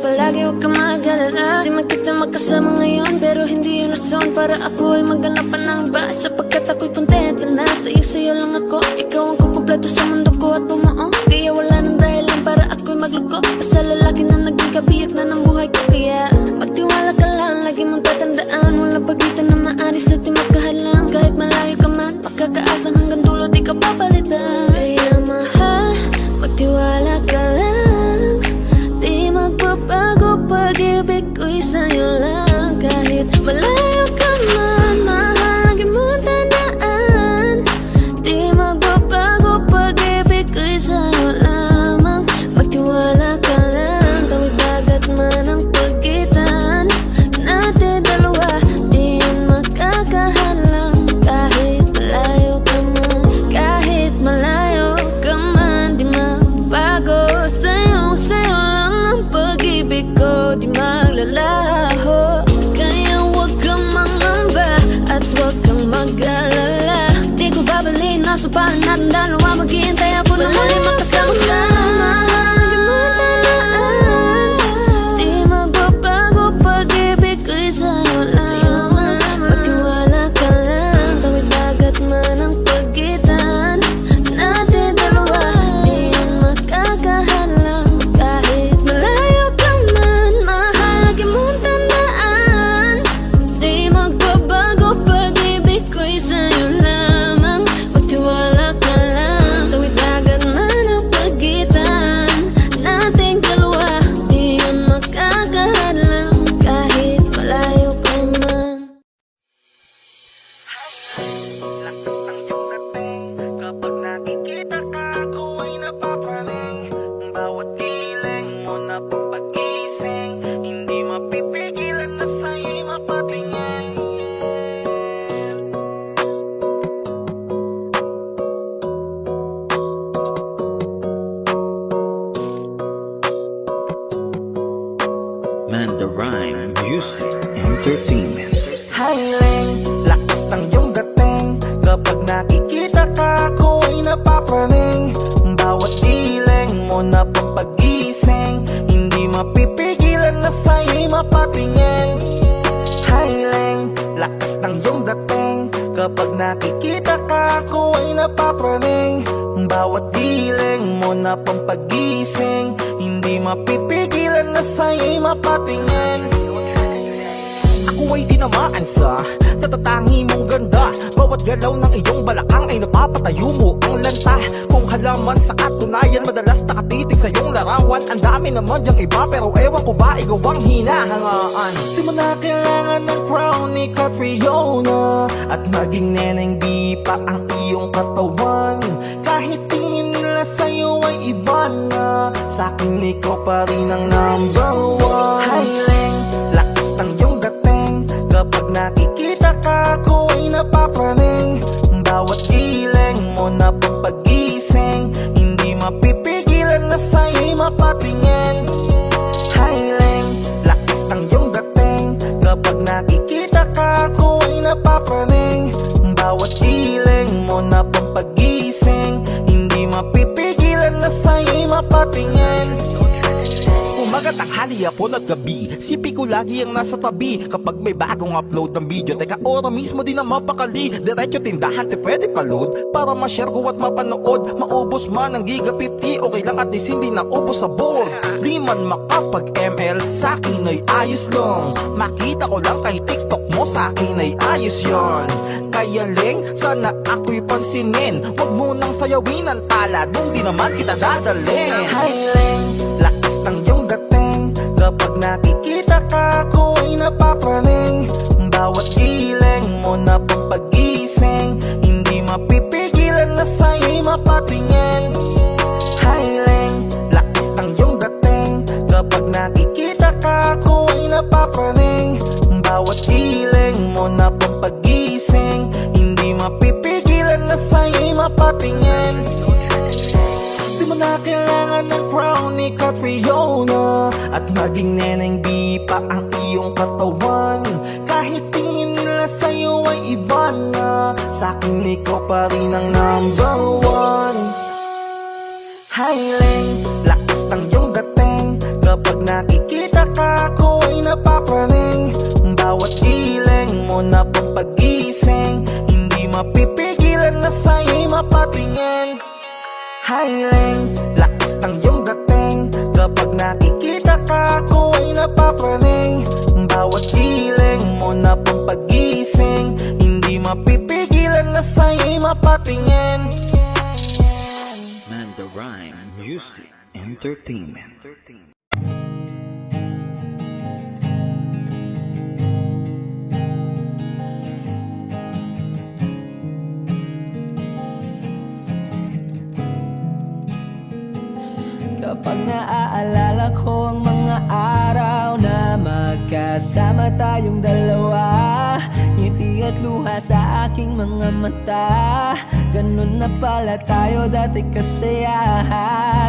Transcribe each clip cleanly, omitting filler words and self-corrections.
palagi, huwag ka mag-alala. Di man kita magkasama ngayon, pero hindi yun rason para ako ay maghanap pa ng iba. Sapagkat ako'y kontento na sa'yo lang ako. Ikaw ang kukumpleto sa mundo ko at bumuo. Kaya wala nang dahilan para ako'y magluko. Basta lalaki na naging kabiyak na ng buhay ko. Kaya magtiwala ka lang, lagi mong tatandaan, walang pagitan na maaris at di magkahalang. Kahit malayo ka man, makakaasang hanggang dulo di ka papalitan. Kaya mahal, magtiwala ka lang, di magbabago, pag-ibig ko'y sa'yo lang. Kahit malayo ka man, mahal, lagi mong tandaan, di magbabago, pag-ibig ko'y sa'yo lamang. Magtiwala ka lang, tawid dagat man ang pagitan natin dalawa, di yun makakahalang. Kahit malayo ka man, kahit malayo ka man, di magbago, sa'yo lang ang pag-ibig ko, di maglalaho. Kaya huwag kang mangamba at huwag kang mag-alala. Di ko babalik na supahan natin dalawa, maghihintay ako na muli makasama ka. Lagi mo tandaan, di magbabago, pag-ibig ko'y sa'yo lang. Magtiwala ka lang, tawid dagat man ang pagitan natin dalawa, di yun makakahalang. Kahit malayo ka man, mahal, lagi mong tandaan, di magbabago, pag-ibig ko'y sa'yo lamang. Magtiwala ka lang, tawid dagat man ang pagitan nating dalawa, di yun makakahalang. Kahit malayo ka man. Lakas ng iyong dating, kapag nakikita ka, ako ay napapaling. Bawat hiling mo na pang pag-ising, hindi mapipigilan na sa'yo'y mapatingin. Mandarine Music Entertainment. Hiling, lakas ng iyong dating, kapag nakikita ka, ako ay napapaling. Bawat hiling mo na pang pag-ising, hindi mapipigilan na sa'yo'y mapatingin. Hiling, lakas ng iyong dating, kapag nakikita ka, ako ay napapaling. Bawat hiling mo na pang pag-ising, hindi mapipigilan na sa'yo'y mapatingin. Ako ay tinamaan sa tatatangi mong ganda. Bawat galaw ng iyong balakang ay napapatayo mo ang lanta. Kung halaman sa katunayan, madalas nakatitig sa iyong larawan. Ang dami naman diyang iba, pero ewan ko ba ikaw ang hinahangaan. Di mo na kailangan ng crown ni Catriona, at maging neneng di pa ang iyong katawan. Kahit tingin nila sa'yo ay iba na, sa'kin ikaw pa rin ang number one. Hiling, lakas ng iyong dating, kapag nakikita ka, ako ay napapaling. Bawat hiling mo na pang pag-ising, hindi mapipigilan na sa'yo'y mapatingin. Hiling, lakas ng iyong dating, kapag nakikita ka, ako ay napapaling. Bawat hiling mo na pang pag-ising, hindi mapipigilan na sa'yo'y mapatingin. Umaga, tanghali, hapon at gabi, sipi ko lagi ang nasa tabi. Kapag may bagong upload ng video, teka ora mismo di na mapakali. Diretso tindahan, te pwede pa-load, para ma-share ko at mapanood. Maubos man ang giga 50, okay lang at least hindi na ubos sa board. Di man makapag-ML, sa'kin ay ayos lang. Makita ko lang kay TikTok mo, sa'kin ay ayos yon. Kaya Leng, sana ako'y pansinin, wag mo nang sayawin ang tala, dun di naman kita dadalhin. Hi Leng, lakas ng iyong dating, kapag nakikita ka, ako ay napapaling. Bawat hiling mo na pang pag-ising, hindi mapipigilan na sa'yo'y mapatingin. Hi Leng, lakas ng iyong dating, kapag nakikita ka, ako ay napapaling. Bawat hiling mo na pang pag-ising, hindi mapipigilan na sa'yo'y mapatingin. Di mo na kailangan ng crown ni Catriona, at maging neneng di pa ang iyong katawan. Kahit tingin nila sa'yo ay iba na, sa'kin ikaw pa rin ang number one. Hi Leng, lakas ng iyong dating, Kapag nakikita ka, ako ay napapraning. Bawat giling mo na pang pagising, hindi mapipigilan na sa'yo'y mapatingin. Hiling, lakas ng iyong dating. Kapag nakikita ka, ako ay napapraning. Bawat giling mo na pang pagising, hindi mapipigilan na sa'yo'y mapatingin. Manda Rhyme Music Entertainment. Kapag naaalala ko ang mga araw na magkasama tayong dalawa, ngiti at luha sa aking mga mata. Ganun na pala tayo dati kasaya.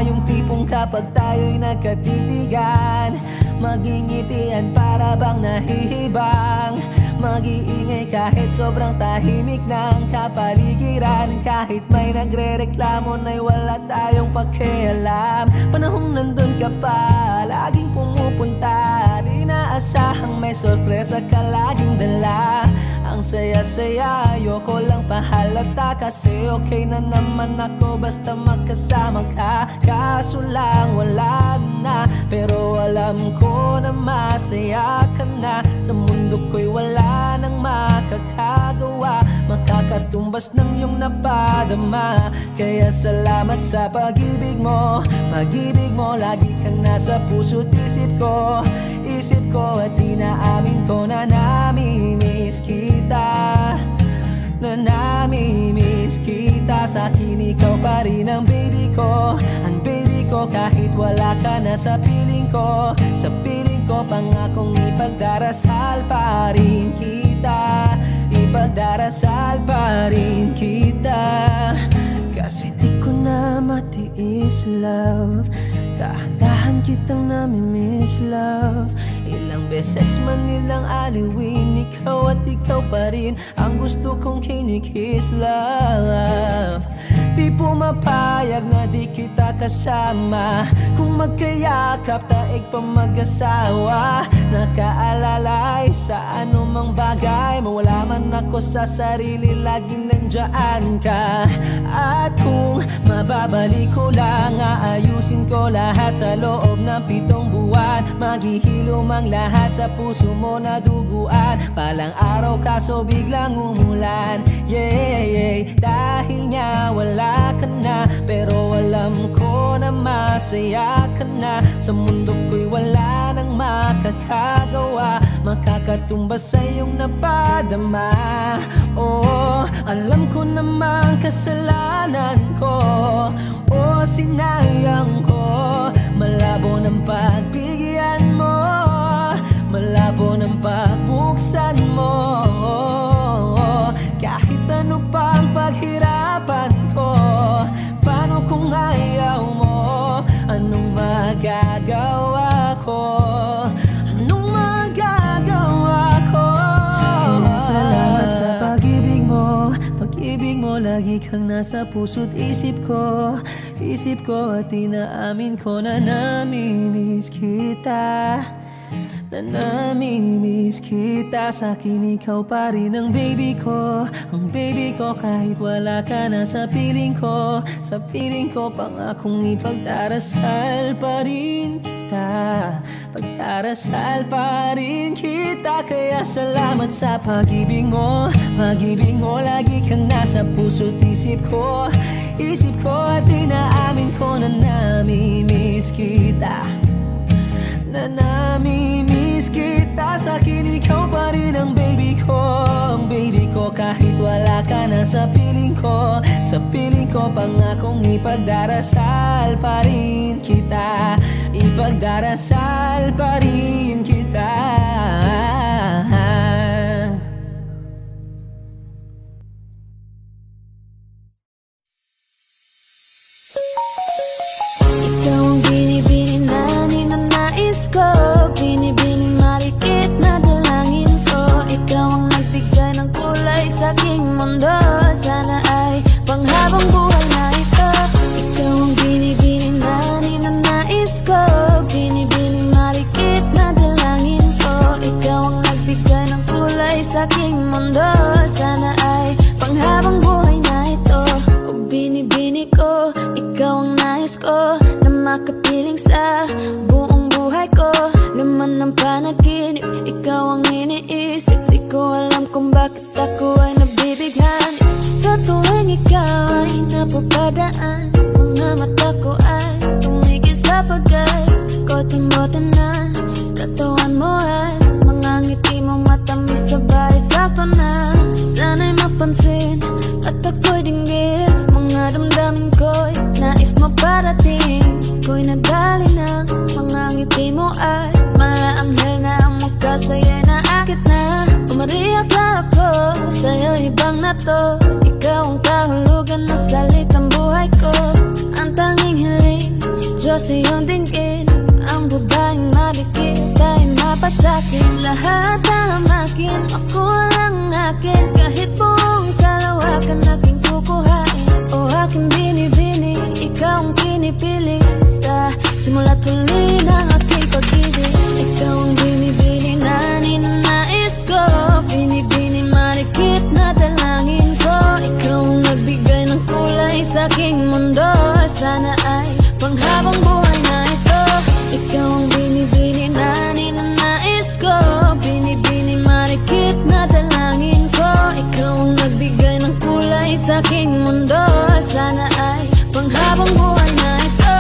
Yung tipong kapag tayo'y nagkatitigan, magingitian para bang nahihibang. Mag-iingay kahit sobrang tahimik ng kapaligiran. Kahit may nagre-reklamo na'y wala tayong pakialam. Panahong nandun ka pa, laging pumupunta. Di naasahang may sorpresa ka laging dala. Ang saya-saya, ayoko lang pahalata. Kasi okay na naman ako basta magkasama ka. Kaso lang wala na, pero alam ko na masaya ka na. Sa mundo ko'y wala nang makakagawa, makakatumbas ng iyong napadama. Kaya salamat sa pag-ibig mo. Pag-ibig mo, lagi kang nasa puso't isip ko. Isip ko at inaamin ko na namimiss kita. Na namimiss kita. Sa'kin ikaw pa rin ang baby ko. Ang baby ko kahit wala ka na sa piling ko. Sa piling ko pangakong ipagdarasal pa rin kita. Ipagdarasal pa rin kita. Kasi di ko na matiis love. Dahan-dahan kitang namimiss love. Ilang beses man nilang aliwin, ikaw at ikaw pa rin ang gusto kong kinikiss love. Di pumapayag na di kita kasama. Kung magkayakap taig pa mag-asawa. Nakaalalay sa anumang bagay. Mawala man ako sa sarili, laging nandyan ka. At kung mababalik ko lang, aayusin ko lahat sa loob ng 7 buwan. Maghihilom ang lahat sa puso mo na duguan. Palang araw kaso biglang umulan. Yeah, dahil nga wala ka na, pero alam ko na masaya ka na. Sa mundo ko'y wala nang makakagawa, makakatumbas sa iyong napadama. Oh, alam ko namang kasalanan ko. Oh, sinayang ko. Malabo ng pagbigyan mo, malabo ng pagbuksan mo. Kahit ano pang paghirapan ko, paano kung ayaw mo? Anong magagawa ko? Anong magagawa ko? Kaya salamat sa pag-ibig mo. Pag-ibig mo, lagi kang nasa puso't isip ko. Isip ko at inaamin ko na namimiss kita. Na namimiss kita. Sa'kin ikaw pa rin ang baby ko. Ang baby ko kahit wala ka na sa piling ko. Sa piling ko pangakong ipagdarasal pa rin kita. Pagdarasal pa rin kita. Kaya salamat sa pag-ibig mo. Pag-ibig mo, lagi kang nasa puso't isip ko. Isip ko at inaamin ko na namimiss kita. Na namimiss kita. Sa'kin ikaw pa rin ang baby ko. Ang baby ko kahit wala ka na sa piling ko. Sa piling ko pangakong ipagdarasal pa rin kita. Ipagdarasal pa rin kita. Ikaw ang binibini na ninanais ko. Binibining marikit na dalangin ko. Ikaw ang nagbigay ng kulay sa aking mundo. Sana ay panghabang buhay na ito. Ikaw ang binibini na ninanais ko. Binibining mundo. Sana ay panghabang buhay na ito. O binibini ko, ikaw ang nais ko na makapiling sa buong buhay ko. Laman ng panaginip, ikaw ang iniisip. Di ko alam kung bakit ako ay nabibighan. Sa tuwing ikaw ay napapadaan, mga mata ko ay tumigil sa pagay. Kote-mote na katawan mo ay mga ngiti mo matamis sabay sakto na. Sana'y mapansin at ako'y dinggin mga damdamin ko'y nais mo parating. Ko'y nadali ng mga ngiti mo ay malaanghel na ang mukha sa'yo'y naakit na. Umariyak lang ako sa'yo, ibang na to. Ikaw ang kahulugan na salitang buhay ko. Ang tanging hiling, Diyos iyong dinggin. Ang babaeng malikit ay mapasakin. Lahat ang akin, ako lang akin. Kahit buong kalawakan aking kukuhain. O aking binibini, ikaw ang pinipili. Sa simula't huli ng aking pag-ibig. Ikaw ang binibini na ninanais ko. Binibini marikit na dalangin ko. Ikaw ang nagbigay ng kulay sa aking mundo. Sana ay panghabang buhay na ito. Ikaw ang binibini na ninanais ko. Binibini marikit na dalangin ko. Ikaw ang nagbigay ng kulay sa aking mundo. Sana ay panghabang buhay na ito.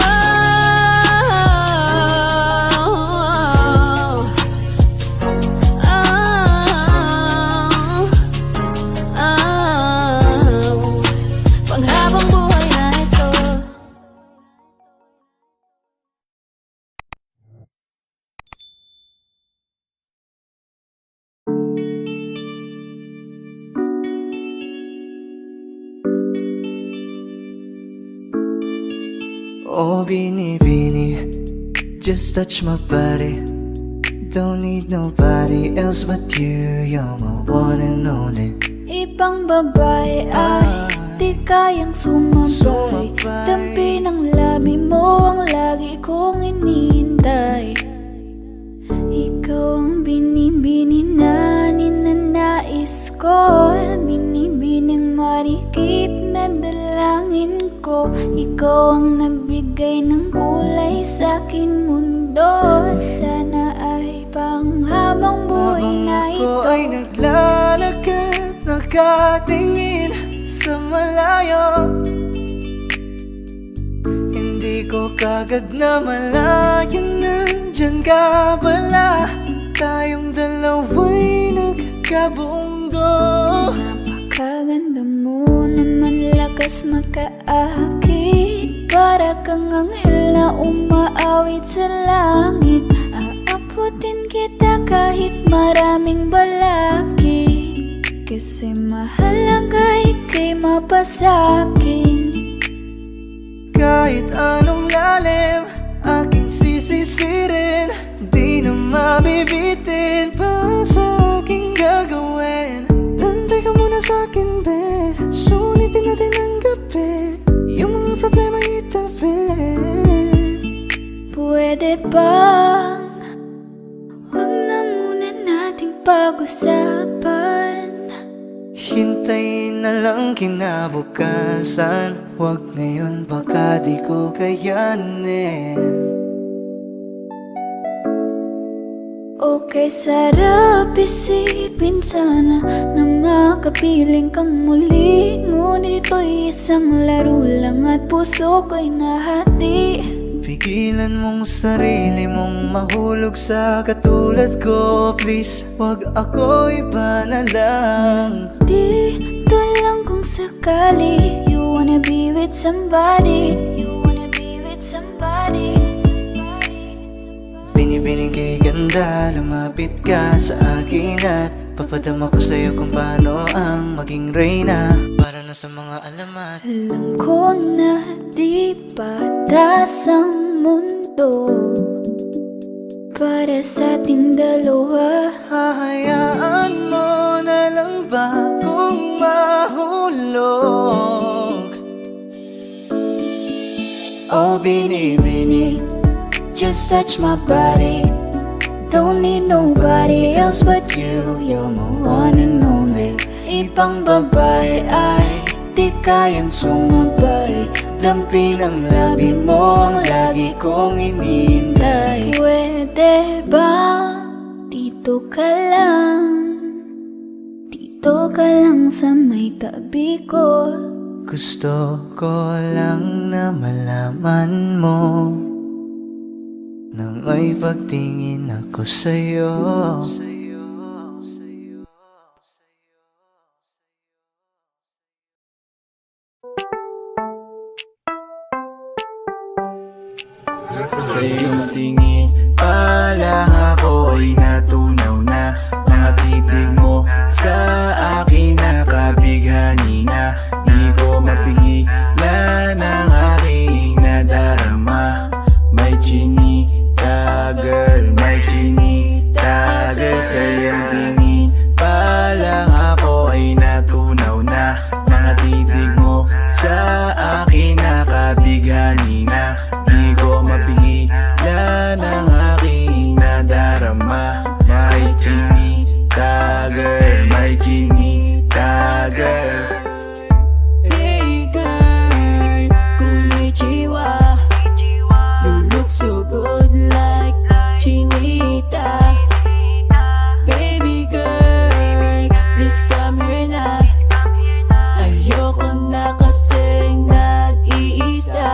Panghabang buhay na ito. Oh, binibini, just touch my body. Don't need nobody else but you. You're my one and only. Ibang babae ay di kayang sumabay. Dampi ng labi mo ang lagi kong iniintay. Ikaw ang binibini na ninanais ko. Binibining marikit na dalangin ko. Ikaw ang nagbigay ng kulay sa aking mundo. Sana ay panghabang buhay na ito. Habang ako ay naglalakad, nakatingin sa malayo, hindi ko kagad na malayan nandyan ka pala. Tayong dalawa'y nagkabunggo. Napakaganda mo naman, lakas makaakit. Para kang anghel na umaawit sa langit. Aabutin kita kahit maraming balakid. Kasi mahalaga ika'y mapasakin. Kahit anong lalim, aking sisisirin. Di na mabibitin pa sa aking gagawin. Nantay ka muna sa'kin, be. Sulitin natin ang gabi. Yung mga problema itabi. Pwede bang wag na muna nating pag-usapan? Hintayin na lang kinabukasan. Huwag ngayon, baka di ko kayanin. Okay, sarap isipin sana na makapiling kang muli. Ngunit ito'y isang laro lang at puso ko'y nahati. Pigilan mong sarili mong mahulog sa katulad ko. Please, wag ako, iba na lang. Dito lang kung sakali you wanna be with somebody. You wanna be with somebody. Binibining kay ganda, lumapit ka sa akin at papadama ko sa'yo kung paano ang maging reyna. Para na sa mga alamat. Alam ko na di patas ang mundo para sa ating dalawa. Hahayaan mo na lang ba kung mahulog? Oh, binibini, just touch my body. Don't need nobody else but you. You're my one and only. ibang babae ay di kayang sumabay. Dampi ng labi mo ang lagi kong inihintay. Pwede ba dito ka lang? Dito ka lang sa may tabi ko. Gusto ko lang na malaman mo na may pagtingin ako sa'yo. Sa iyong tingin pa lang ako ay natunaw na. Mga titig mo sa akin nakabighani na. Di ko mapigilan ang aking nadarama. May chinita girl, may chinita girl. Sa iyong tingin pa lang ako ay natunaw na. Mga titig mo sa akin nakabighani na. Di ko mapigilan ang aking nadarama. May chinita girl, may chinita girl. Hey girl, konnichiwa. You look so good like Chinita. Baby girl, please come here na. Ayoko na kasing nag-iisa.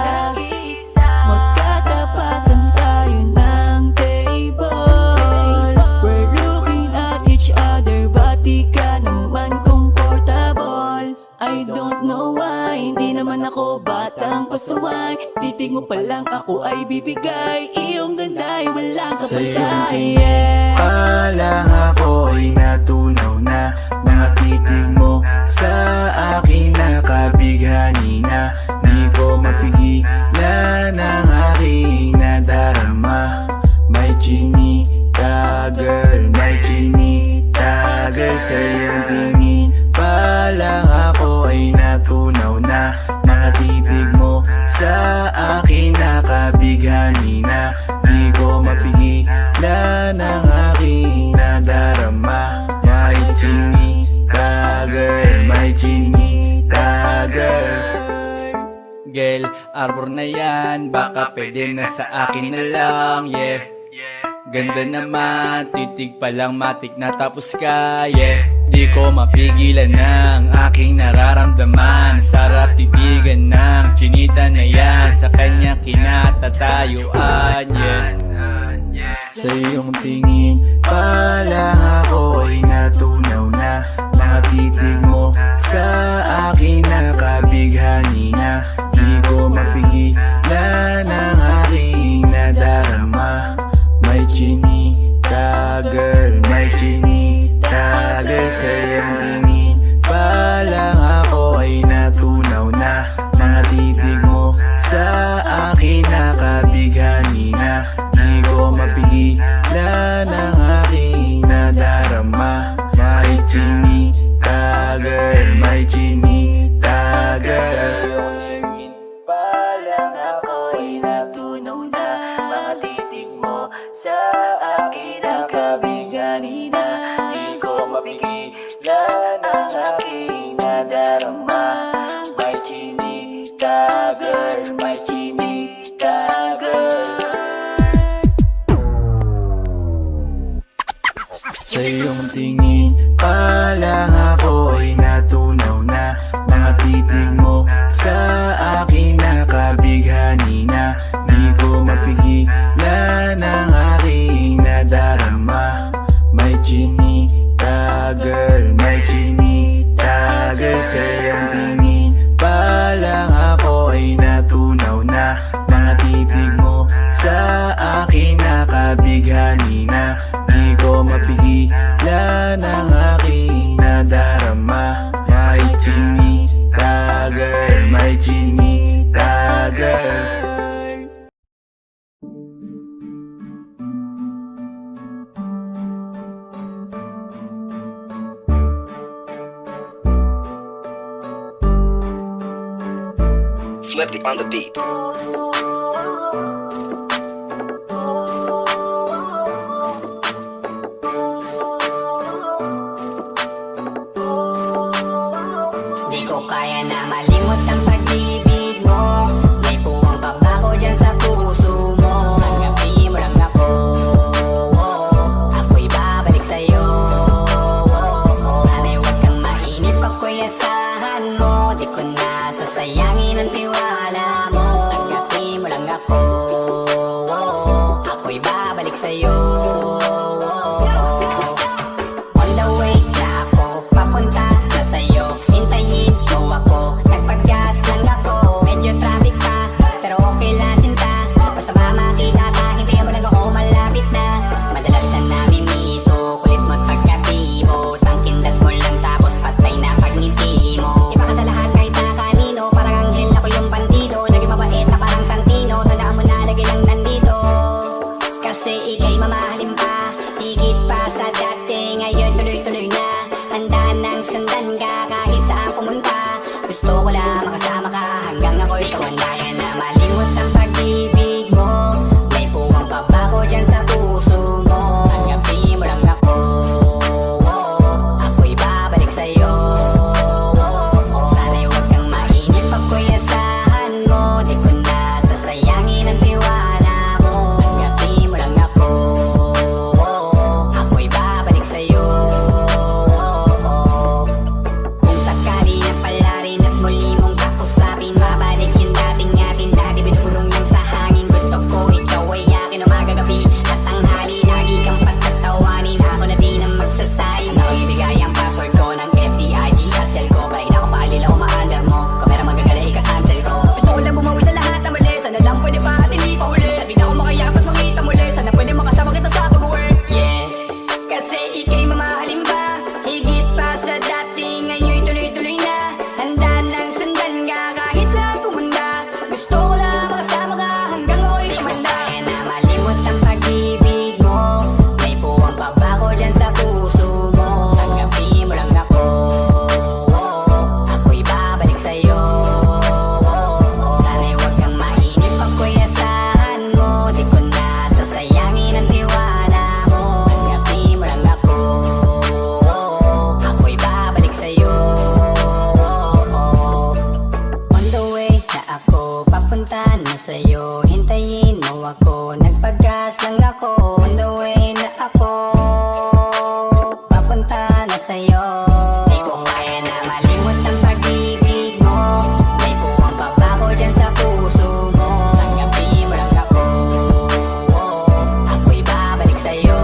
Magkatapatan tayo ng table. We're looking at each other, but di ka naman comfortable. I don't know why, hindi naman ako batang pasuway. Titig mo pa lang ako ay bibigay. Iyong ganda ay walang Sa iyong kapatay. tingin pa lang ako ay natunaw na. Mga titig mo sa akin nakabighani na. Di ko mapigilan ang aking nadarama. May chinita girl, may chinita girl. Sa iyong tingin pa lang ako ay natunaw na. Mga titig mo sa akin nakabighani na. Di ko mapigilan ang aking nadarama. May chinita girl, may chinita girl. Girl, arbor na yan, baka pwede na sa akin na lang, yeah. Ganda naman, titig pa lang matik na tapos ka, yeah. Di ko mapigilan ng aking nararamdaman. Sarap titigan ng chinita na yan. Sa kanya kinatatayuan, yeah. Sa iyong tingin pa lang ako ay natunaw na. Mga titig mo sa akin nakabighani na. Di ko mapigilan ang aking nadarama. May chinita girl, may chinita girl. Sa iyong tingin pa lang ako ay natunaw na. Mga titig mo sa akin nakabighani na. Di ko mapigilan ang aking nadarama. May chinita girl, may chinita girl. Pa lang ako ay natunaw na. Mga titig mo sa akin nakabighani na. Di ko mapigilan ang aking nadarama. May chinita girl, may chinita girl. Sa iyong tingin pa lang ako ay natunaw na. Mga titig mo sa akin nakabighani na. Di ko mapigilan ang aking nadarama. May chinita girl, may chinita girl. Sa iyong tingin pa lang ako ay natunaw na. Mga titig mo sa akin nakabighani na. Di ko mapigilan ang aking nadarama. May chinita girl, may chinita girl. Flip it on the beat. ko kaya na malimot ang pag-ibig mo. May puwang pabago dyan sa puso mo. Tanggapin mo lang ako, ako'y babalik sa'yo. Sana'y huwag kang mainip, ako'y asahan mo. Di ko na sasayangin ang tiwala mo. Tanggapin mo lang ako, ako'y babalik sa'yo. On the way na ako, papunta na sa'yo. Hintayin mo ako, nagpag-gas lang ako. Medyo traffic pa, pero okay lang sinta. Basta ba makita ka, hintayin mo lang ako, malapit na. Madalas na namimiso, kulit mo't pagkabibo. Sangkindat mo lang tapos patay na pagngiti mo. Iba ka sa lahat kahit na kanino, parang anghel ako yung bandido. Naging mabait na parang Santino, tandaan mo na lagi lang nandito. Kasi ika'y mamahalin pa, higit pa sa dati. Ngayon tuloy-tuloy na, handa nang sundan ka kahit saan pumunta. Gusto ko lang makasama ka hanggang ako'y tumanda. Kaya na malimot ang pag-ibig mo. May puwang pabago dyan sa puso mo. Tanggapin mo lang ako, ako'y babalik sa'yo. Sana'y huwag kang mainip, ako'y asahan mo. Di ko na sasayangin ang tiwala mo. Tanggapin mo lang ako, ako'y babalik sa'yo. Kung sakali na pala rin at muli mong kakusapin, babalik yung dating atin, dati binulong lang sa hangin. Gusto ko ikaw ay akin umaga gabi at tanghali, lagi kang patatawanin. Ako na din ang magsasayin, ako ibigay ang password ko ng FBIG at cell ko. Balik na ako paalila, umaandar mo, kung meron magagala ika-cancel ko. Gusto ko lang bumawi sa lahat ng mali, sana lang pwede pa at hindi pa uli. Sabi na ako makayak at makita muli, sana pwede makasama kita sa pag-work. Yeah, kasi ika'y mamahalin pa, higit pa sa dati. Ngayon tuloy-tuloy na, handa nang sundan ka kahit saan pumunta. Gusto ko lang makasama ka hanggang ako'y tumanda. Kaya na malimot ang pag-ibig mo. May puwang pabago dyan sa puso mo. Tanggapin mo lang ako, ako'y babalik sa'yo. Sana'y huwag kang mainip, ako'y asahan mo. Di ko na sasayangin ang tiwala mo. Tanggapin mo lang ako, ako'y babalik sa'yo. On the way na ako, papunta na sa'yo. Hintayin mo ako, nagpag-gas lang ako. On the way na ako, papunta na sa'yo. Di ko kaya na malimot ang pag-ibig mo. May puwang pabago dyan sa puso mo. Tanggapin mo lang ako, ako'y babalik sa'yo.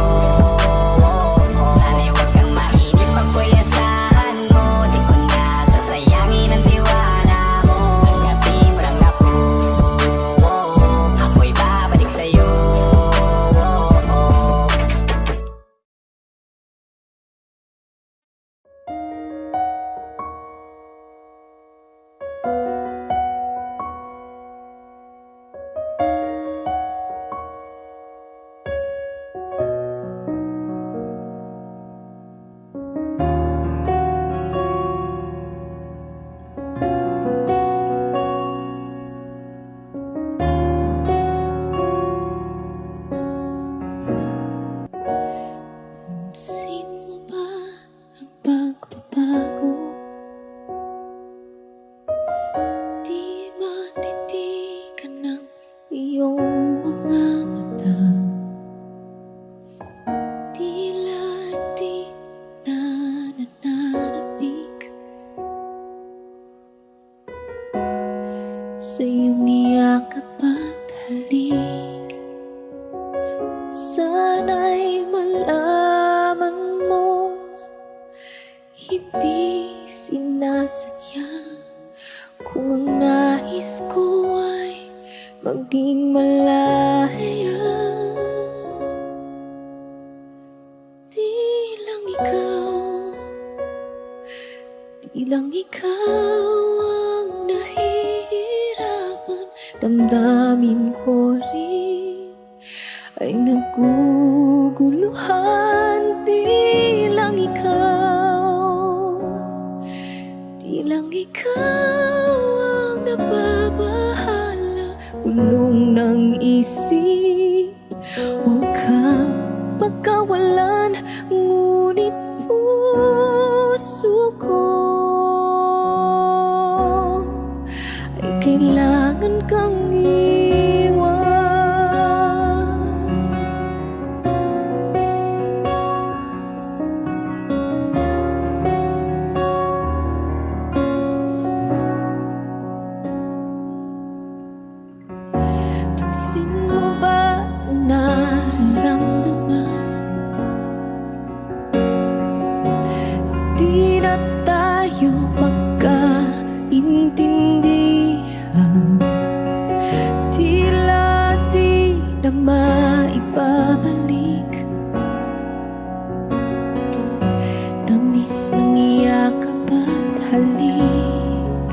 Sana'y huwag kang mainip, ako'y asahan mo. Di ko na sasayangin ang tiwala mo. Tanggapin mo lang ako, ako'y babalik sa'yo. Pansin mo ba ang pagbabago? Di matitigan ng iyong mga mata. Tila di na nananabik sa iyong iyakap at halik. Sana'y malaman mong hindi sinasadya. Kung ang nais ko ay maging malaya, di lang ikaw ang nahihirapan. Damdamin ko rin ay naguguluhan. Di lang ikaw ang nababahala. Gulong ng isip, huwag kang pagkawalan. Ngunit puso ko kailangan kang iwan. Pansin mo ba ito nararamdaman? Di na tayo magkaintindihan, tila di na maibabalik. Tamis ng iyakap at halik,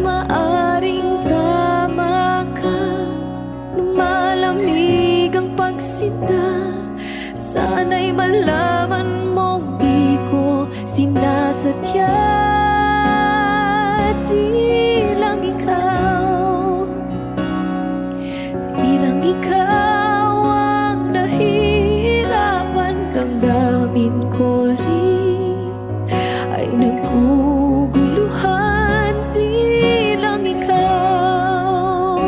maaring tama ka, lumalamig ang pagsinta. Sana'y malaman mong di ko sinasadya. Di lang ikaw, di lang ikaw ang nahihirapan. Damdamin ko rin ay naguguluhan. Di lang ikaw,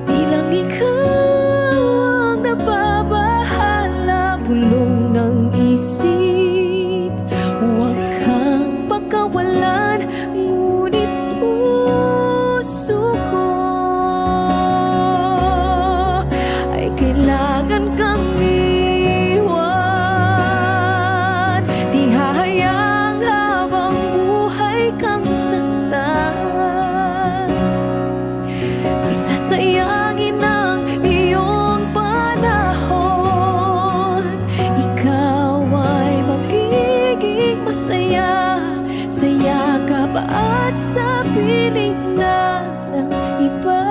di lang ikaw ang nababahala. Bulong ng isip, huwag kang pagkawalan, ngunit puso ko ay kailangan kang iwan. Di hahayang habang buhay kang saktan, di sasayangin ang iyong panahon. Ikaw ay magiging masaya sa yakap at sa piling na ng iba.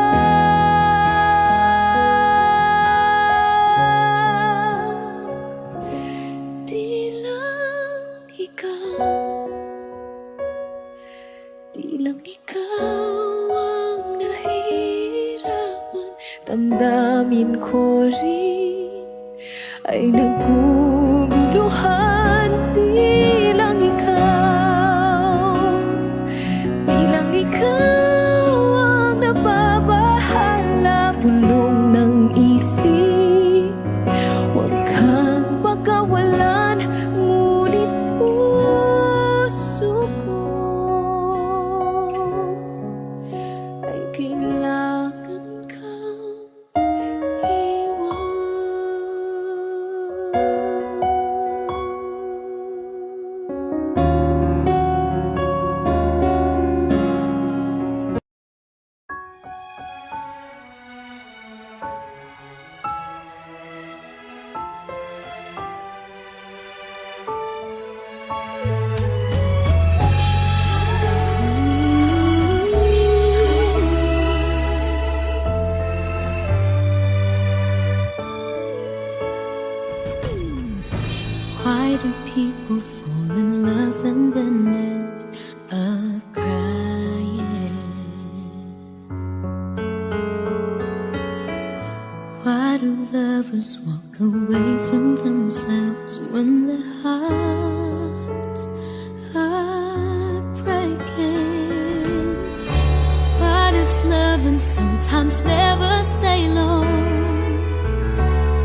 Di lang ikaw, di lang ikaw ang nahihirapan. Damdamin ko rin ay naguguluhan. Di lang ikaw, di lang ikaw ang nababahala. Bulong ng isip, huwag kang pagkawalan, ngunit puso ko ay kailangan kang iwan. Why do people fall in love and then end up crying? Why do lovers walk away from themselves when their hearts are breaking? Why does love and sometimes never stay long?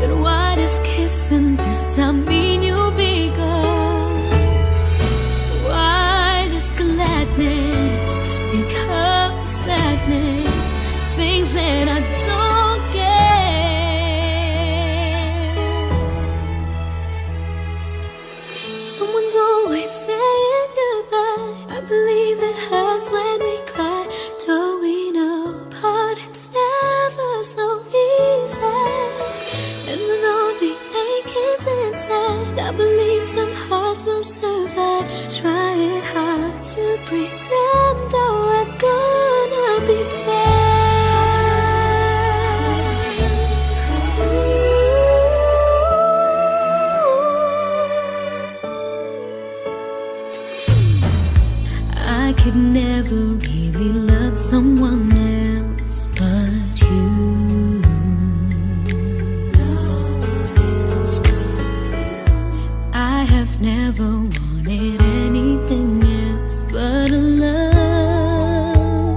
And why does kissing this time mean you'll be gone? Why does gladness become sadness? Things that I don't get. Someone's always saying goodbye. I believe it hurts when we cry. Towing apart, it's never so easy. And with all the aching's inside, I believe some hearts will survive. Trying hard to pretend, though I'm gonna be fine. I could never really love someone else but you. I have never wanted anything else but a love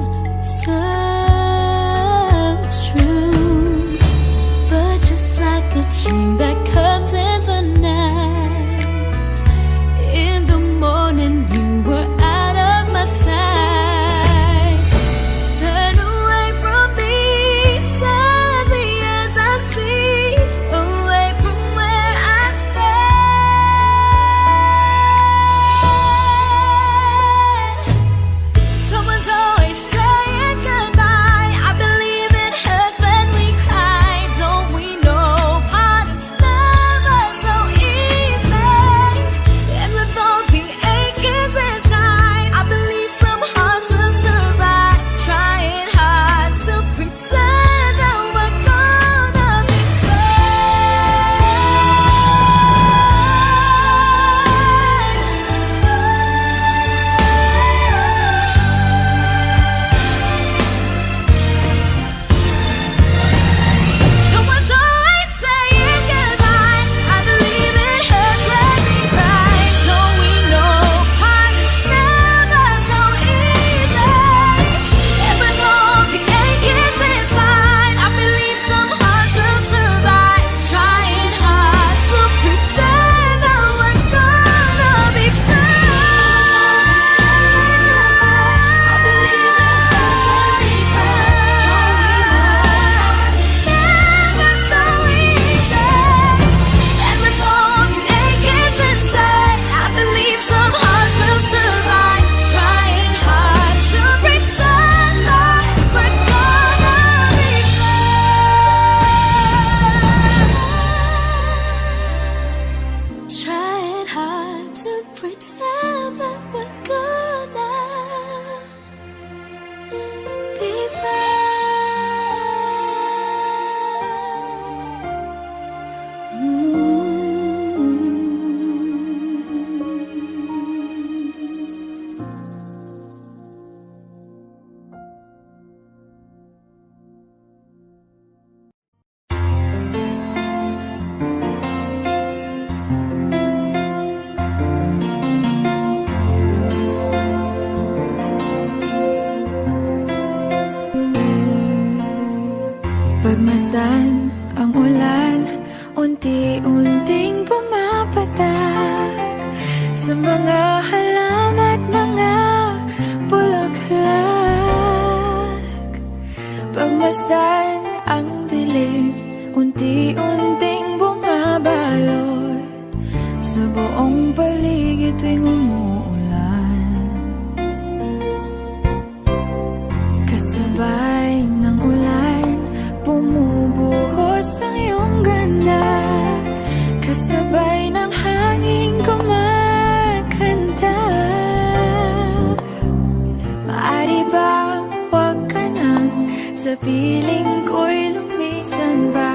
piling ko'y lumisan ba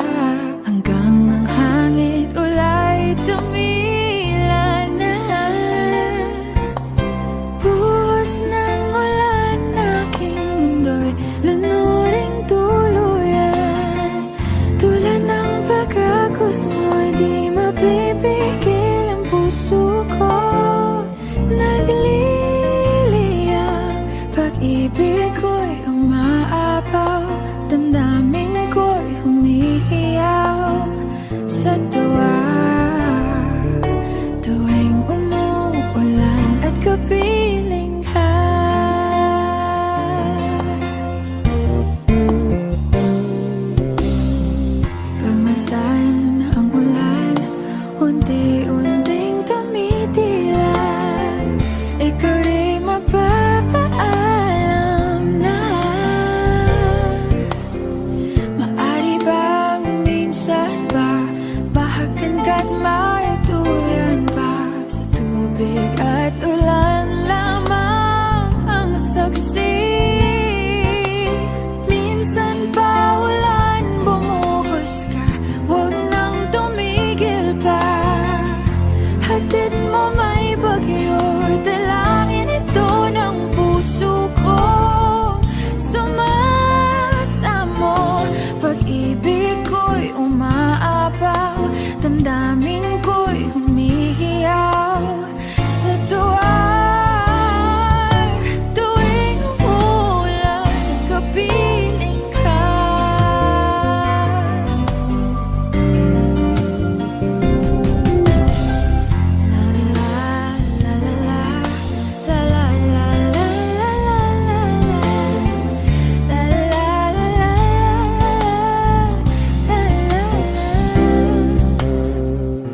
hanggang ang hangin ulay tumila na. Buhos ng ulan aking mundo'y lunuring tuluyan. Tulad ng pagkakos mo'y di mapipigil ang puso ko. Nagliliyab, pag-ibig ko'y umaapaw, damdamin ko'y humihiyaw sa tuwa. Tuwing umuulan at kapiling ka. Pagmasdan ang ulan, unti-unting tumitila. Ikaw rin magpapaalam na. Maari bang minsan ba bahagan ka't maituyan pa? Sa tubig at ulan lamang ang saksi. Minsan pa ulan bumuhos ka, huwag nang tumigil pa. Hatid mo may bagyo, dalangin ito ng puso ko. Sumasamo, pag-ibig ko'y umaapaw, damdamin ko'y humihiyaw sa tuwa. Tuwing umuulan at kapiling ka.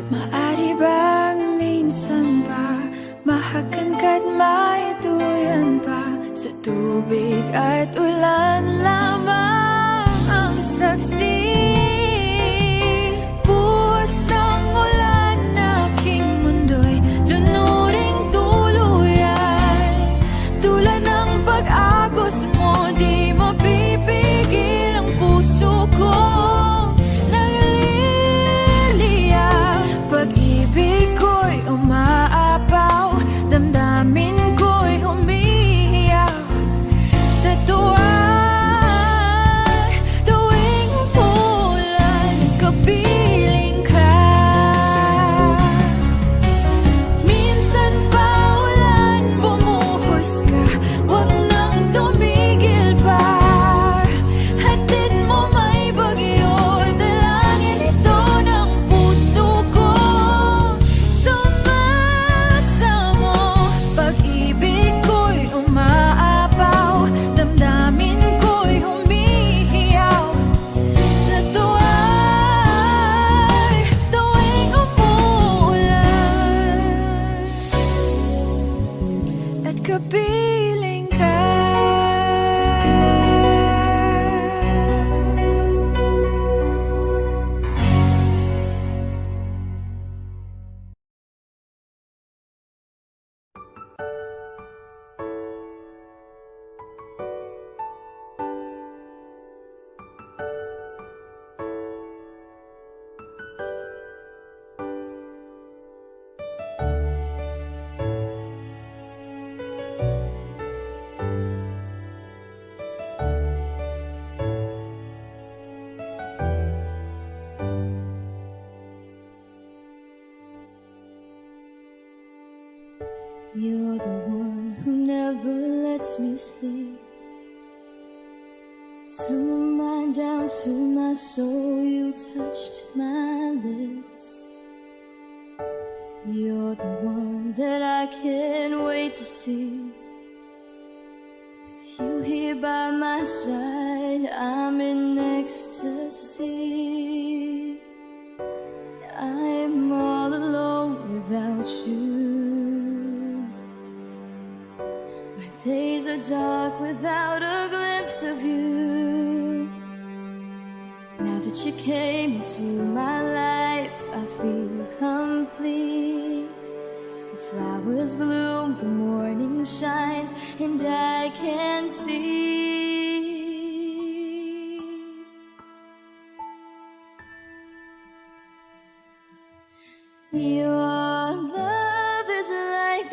Maari bang minsan pa bahagan ka't maituyan pa? Sa tubig at ulan lamang ang saksi. Buhos ng ulan aking mundo'y lunuring tuluyan. Tulad ng pag-agos mo, di mapipigil ang puso ko. Nagliliyab, pag-ibig ko'y umaapaw, damdamin ko'y humihiyaw sa tuwa. Tuwing umuulan at kapiling ka. Minsan pa ulan bumuhos ka, huwag nang tumigil pa. Hatid mo may bagyo, dalangin ito ng puso ko. Sumasamo, pag-ibig ko'y umaapaw, damdamin ko'y humihiyaw sa tuwa. Tuwing umuulan at kapiling ka. You're the one who never lets me sleep. Turn my mind down to my soul, you touched my lips. You're the one that I can't wait to see. With you here by my side, I'm in ecstasy. I'm all alone without you. My days are dark without a glimpse of you. Now that you came into my life, I feel complete. The flowers bloom, the morning shines, and I can see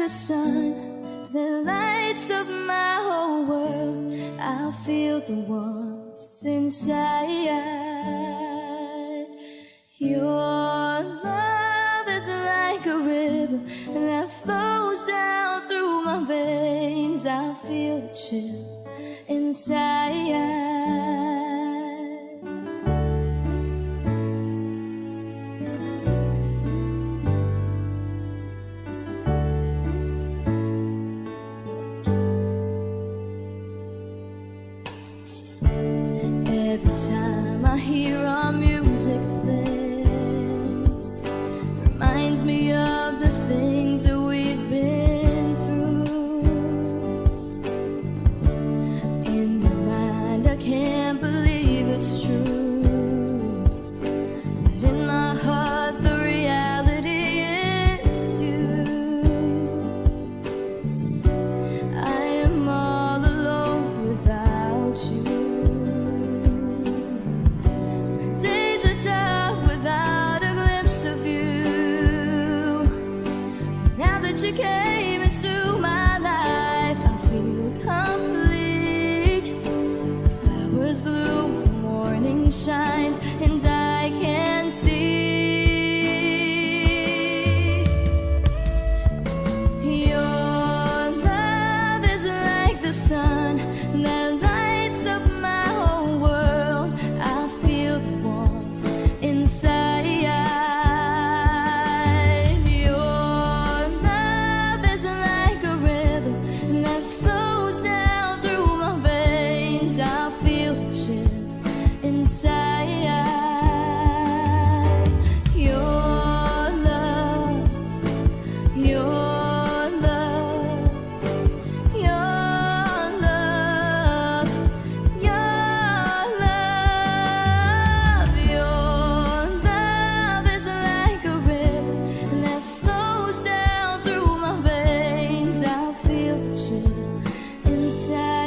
the sun that lights up my whole world. I feel the warmth inside. Your love is like a river that flows down through my veins. I feel the chill inside. Every time I hear our music play, reminds me of the things that we've been through. In my mind I can't believe it's true, but in my heart the reality is you. I am all alone without you. Days are dark without a glimpse of you. Now that you came into my life, I feel complete. The flowers bloom, the morning shines, and I can see. Your love is like the sun that lights up my whole world. I feel the warmth inside. Your love is like a river that flows down through my veins. I feel the chill inside. Your love, your love, your love, your love. Your love is like a river that flows down through my veins. I feel the chill inside.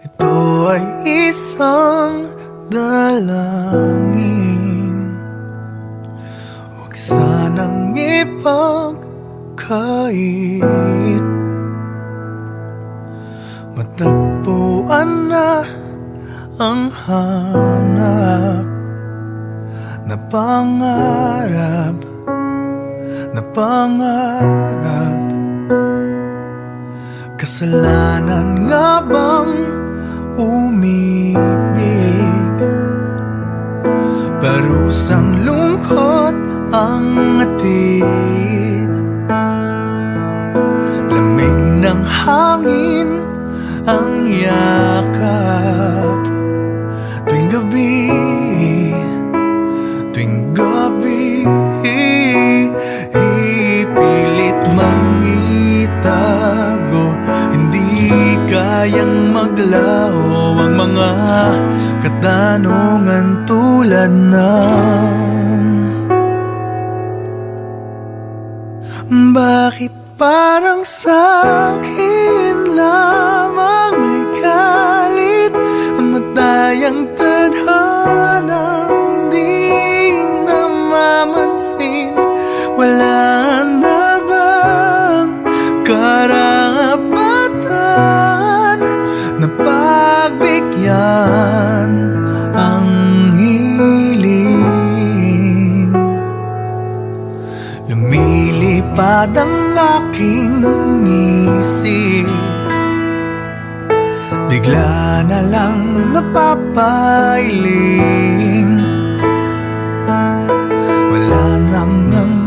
Ito ay isang dalangin, huwag sanang ipagkait. Matagpuan na ang hanap na pangarap, na pangarap. Kasalanan nga bang umibig? Parusang lungkot ang atid, lamig ng hangin ang yakap. Tuwing gabi, tuwing gabi, ipilit mangitago, hindi kayang maglaho ang mga katanungan tulad ng bakit parang sa'kin lamang may galit ang matayang tadhanang di namamansin? Wala na bang karapatan na pagbigyan ang hiling? Lumilipad ang aking isip, bigla na lang napapailing. Wala nang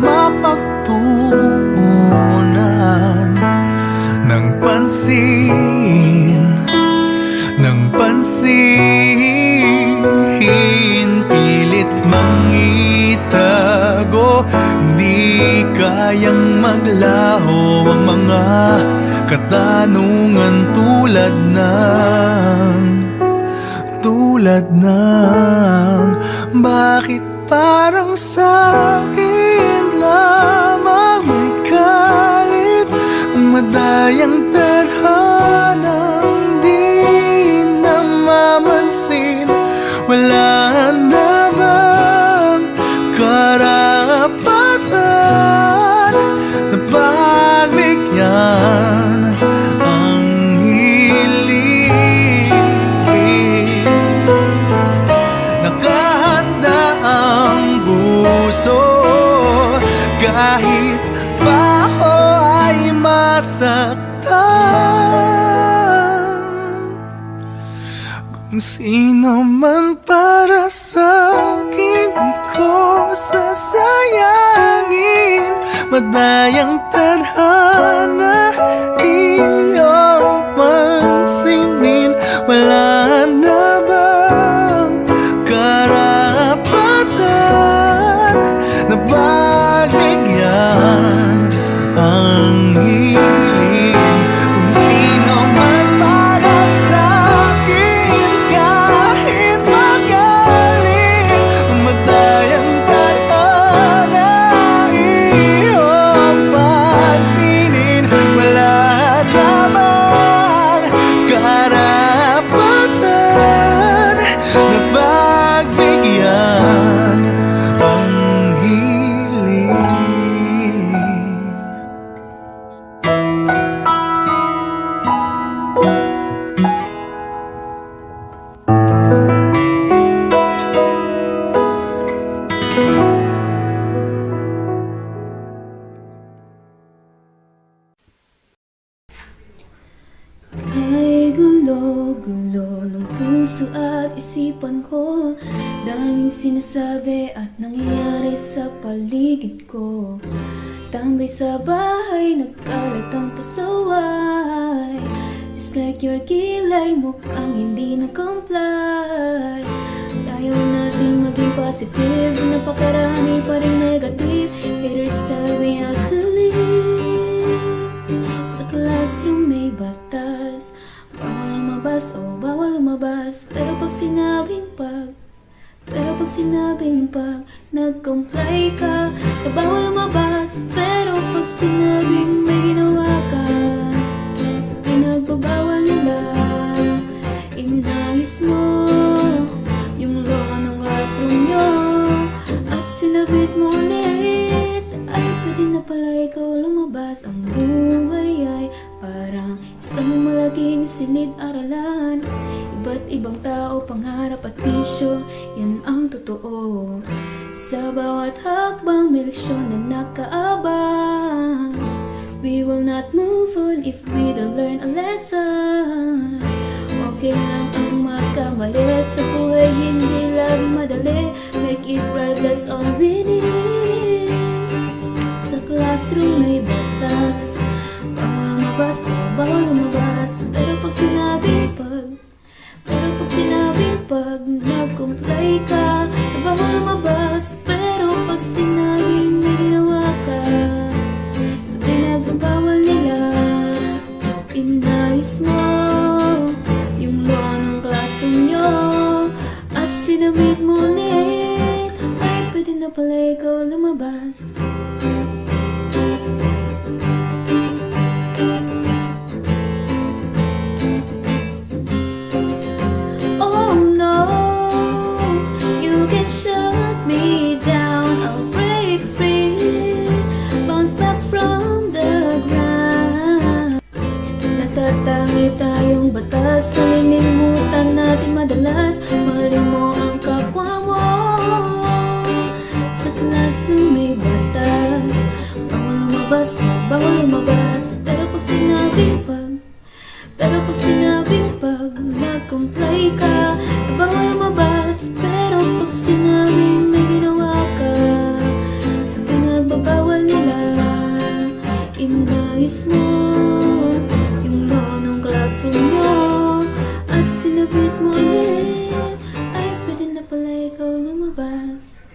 mapagtuunan ng pansin, ng pansin. Pilit mangitago, hindi kayang maglaho ang mga katanungan tulad ng bakit parang sa'kin lamang may magalit, madayang tadhanang di namamansin. Wala na bang karapatan na pagbigyan ang hiling? Nakahanda ang puso kahit pa ako ay masaktan. Kung sino man para sa'kin, di ko sasayangin. Madayang tadhana iyong pansinin. Wala na bang karapatan na pagbigyan ang hiling? Kung sino man para sa'kin, kahit magalit, madayang tadhana iyong pansinin. Wala na bang karapatan na pagbigyan ang hiling? Ay gulo-gulo ng puso at isipan ko. Daming sinasabi at nangyayari sa paligid ko. Tambay sa bahay, nagkalat ang pasaway. Just like your kilay, mukhang hindi nag-comply. Ayaw natin maging positive, napakarami pa rin negative. Haters tell me how to live. Sa classroom may batas, bawal lumabas, oh bawal lumabas. Pero pag sinabing nag-comply ka, na bawal lumabas. Pero pag sinabing may ginawa ka, sa pinagbabawal nila, inayos mo yung law ng classroom nyo at sinabit mo ulit. Ay pwede na pala ikaw lumabas. Ang buhay ay parang isang malaking silid-aralan. Iba't ibang tao, pangarap at bisyo, yan ang totoo. Sa bawat hakbang may leksyon na nakaabang. We will not move on if we don't learn a lesson. Okay lang ang magkamali sa buhay, hindi lang madali. Make it right, that's all we need. Sa classroom may batas, bawal lumabas, oh bawal lumabas. Pero pag sinabing nag-comply ka, na bawal lumabas. Pero pag sinabing may ginawa ka, sa pinagbabawal nila, inayos mo yung law ng classroom nyo at sinabit mo ulit. Ay pwede na pala ikaw lumabas. Oh no, you can shut me down, I'll break free, bounce back from the ground. Natatangi tayong batas, nalilimutan natin madalas. Mahalin mo ang kapwa mo. Sa classroom may batas, bawal lumabas, oh bawal lumabas. Pero pag sinabing nag-comply ka, na bawal lumabas. Pero pag sinabing may ginawa ka, sa pinagbabawal nila, inayos mo yung law ng classroom nyo at sinabit mo ulit. Ay pwede na pala ikaw lumabas.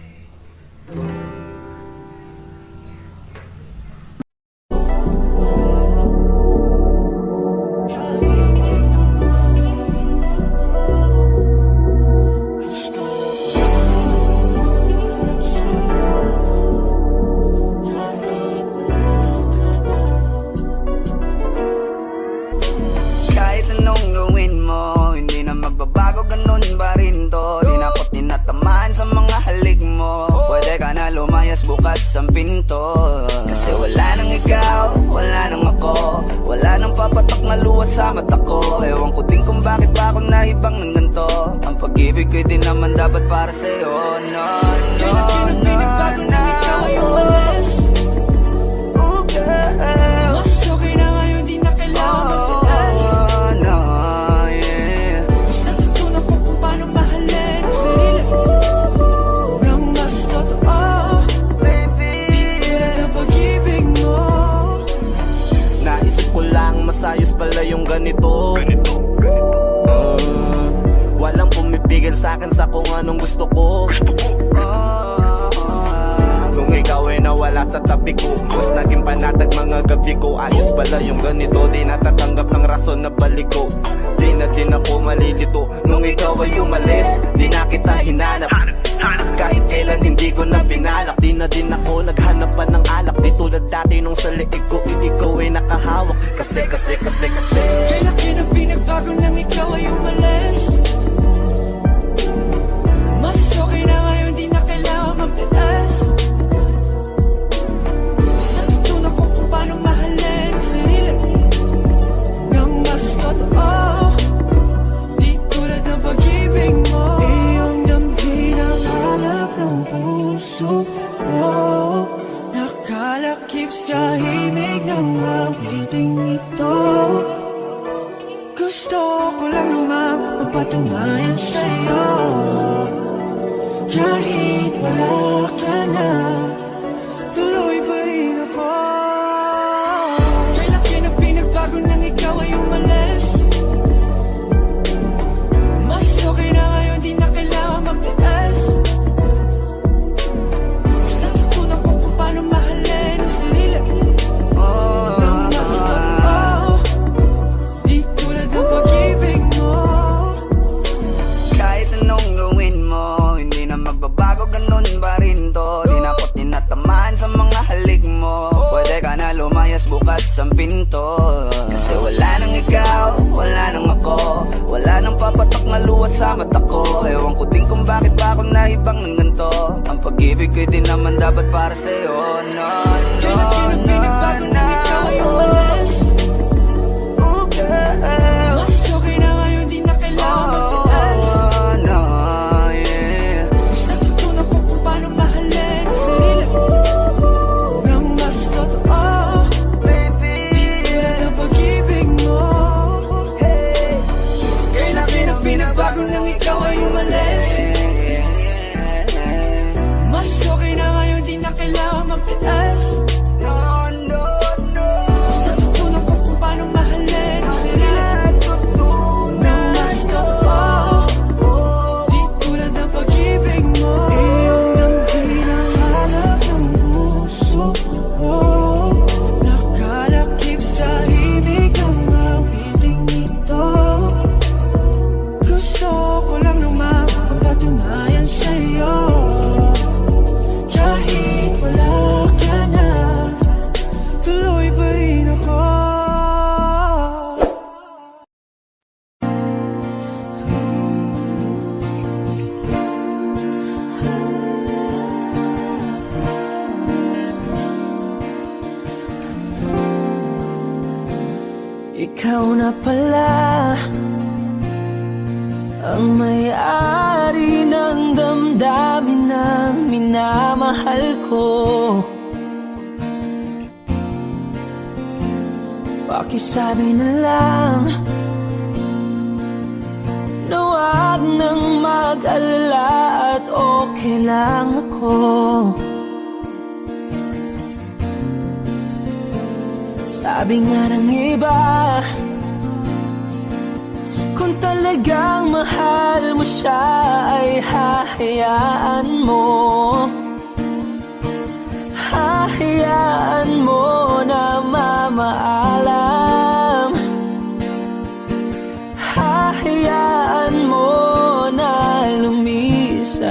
bukas ang pinto. Kasi wala nang ikaw, wala nang ako, wala nang papatak na luha sa mata ko. Ewan ko din kung bakit pa ako naibang ng ganito. Ang pag-ibig ko'y di naman dapat para sa'yo. No, no, no, no, ikaw ay umalis. Oh girl, Mas okay na ngayon, di na kailangan magtaas. oh no, yeah. Mas natutunan ko kung paano mahalin ang sarili nang mas totoo. Baby, Tulad ng pag-ibig mo. naisip ko lang masayos pala yung ganito. Walang pumipigil sa'kin sa kung anong gusto ko. Nung ikaw ay nawala sa tabi ko, mas naging panatag mga gabi ko. Ayos pala yung ganito, di natatanggap ng rason na balik ko. Di na din ako malilito. Nung ikaw ay umalis, di na kita hinanap. Kahit kailan hindi ko na binalak. Di na din ako naghanap pa ng alak. Di tulad dati nung sa liig ko, ikaw ay nakahawak. Kasi Kailan na pinagbago nang ikaw ay umalis. Mas okay na ngayon, di na kailangan magtaas. Mas natutunan ko kung paano mahalin ang sarili nang mas totoo. Di tulad ng pag-ibig mo. Iyong damhin ang hanap ng puso mo. Nakalakip sa himig ng awiting ito. Gusto ko lang naman mapatunayan sa'yo. Kahit wala ka na, tuloy pa rin ako. Kailan na pinagbago nang ikaw ay umalis. Mas okay na ngayon, di na kailangan magtaas. Mas natutunan ko kung paano mahalin ang sarili nang mas totoo. Di tulad ng pag-ibig mo. kahit anong gawin mo, hindi na magbabago, ganun pa rin to. Di na ako tinatamaan sa mga halik mo. Pwede ka na lumayas, bukas ang pinto. Kasi wala nang ikaw, wala nang ako, wala nang papatak na luha sa mata ko. Ewan ko din kung bakit pa ako naibang ng ganito. Ang pag-ibig ko'y di naman dapat para sa'yo. No, no, Kailan no, pinagbago nang ikaw ay no. umalis. Oh girl, Mas okay na ngayon, di na kailangan magtaas. oh no, yeah. Mas natutunan ko kung paano mahalin ang sarili nang mas totoo. Baby, Tulad ng pag-ibig mo. Kailan na pinagbago nang ikaw ay umalis. Mas okay na ngayon, di na kailangan magtaas. no, no, no. Mas natutunan ko kung paano mahalin ang sarili nang mas totoo. Di tulad ng pag-ibig mo. Iyong damhin ang hanap ng puso mo. Nakalakip sa himig ng awiting ito. Gusto ko lang naman mapatunayan sa'yo. Kahit wala ka na, tuloy pa rin ako. Ikaw na pala ang may-ari ng damdamin ng minamahal ko. Pakisabi na lang na wag nang mag-alala at okay lang ako. Sabi nga ng iba, kung talagang mahal mo siya ay hahayaan mo. Hahayaan mo na mamaalam. Hahayaan mo na lumisan.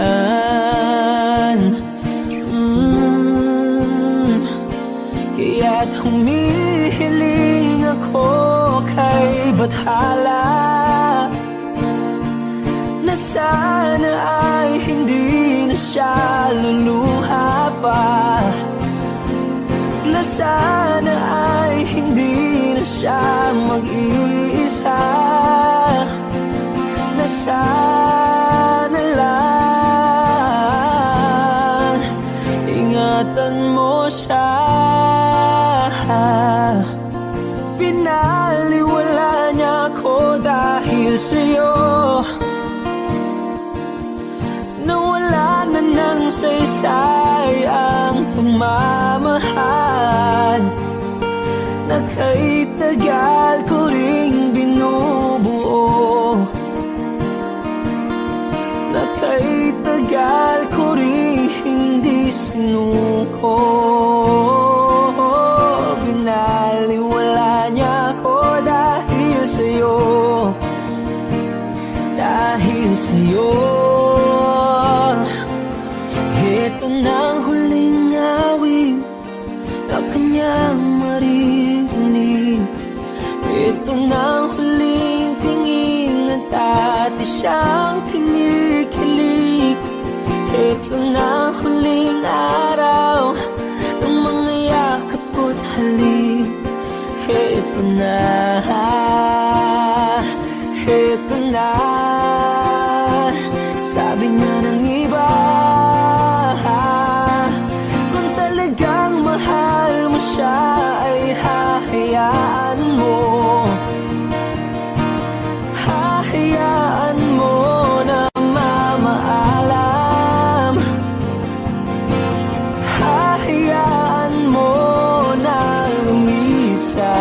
Kaya't humihiling ako kay Bathala na sana ay hindi na siya luluha pa. Na sana ay hindi na siya mag-iisa. Na sana lang ingatan mo siya. Pinaliwala niya ako dahil sa'yo. Nawala na ng saysay ang pagmamahal na kay tagal ko ring binubuo. Na kay tagal ko ring hindi sinuko. Binaliwala niya ako dahil sa'yo. Dahil sa'yo. Ito na ang huling awit na kanyang maririnig. Ito na ang huling tingin at dati siyang kinikilig. Ito na ang huling araw ng mga yakap ko't halik. Ito na, ito na. Sabi nga ng iba, kung talagang mahal mo siya ay hahayaan mo. Hahayaan mo na mamaalam. Hahayaan mo na lumisan.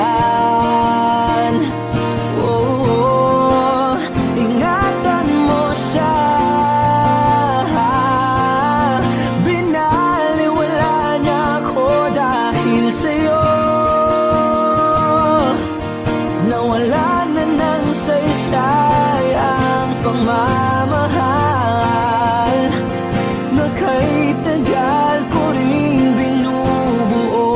Oh, ingatan mo siya. Binaliwala niya ako dahil sa'yo. Nawala na ng saysay ang pagmamahal na kay tagal ko ring binubuo.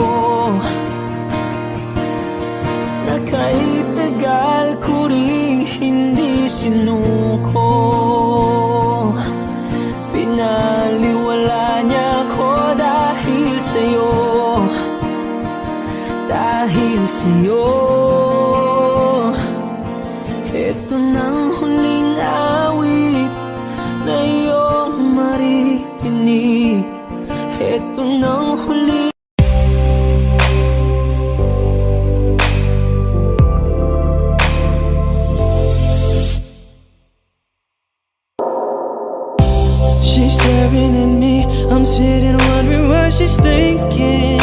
Na kay tagal ko ring hindi sinuko. Pinaliwala niya ako dahil sa'yo. Dahil sa'yo. Ito nang huling awit na iyong maririnig. Ito nang huling. She's staring at me, I'm sitting wondering what she's thinking.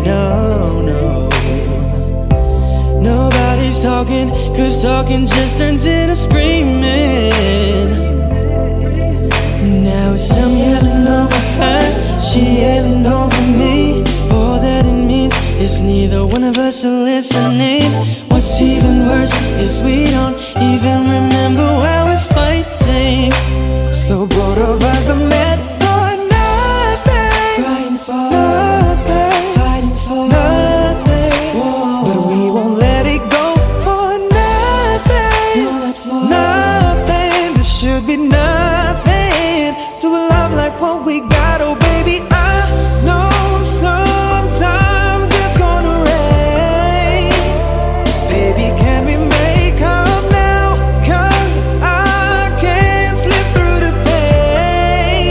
No, no, nobody's talking, cause talking just turns into screaming. Now it's I'm yelling over her, she yelling over me. All that it means is neither one of us are listening. What's even worse is we don't even remember why we're fighting. So both of us are meant for nothing. Fighting for nothing. Fighting for nothing. Whoa. But we won't let it go for nothing. No, for nothing. There should be nothing to a love like what we got. Oh baby, I know sometimes it's gonna rain. Baby, can we make up now? 'Cause I can't slip through the pain.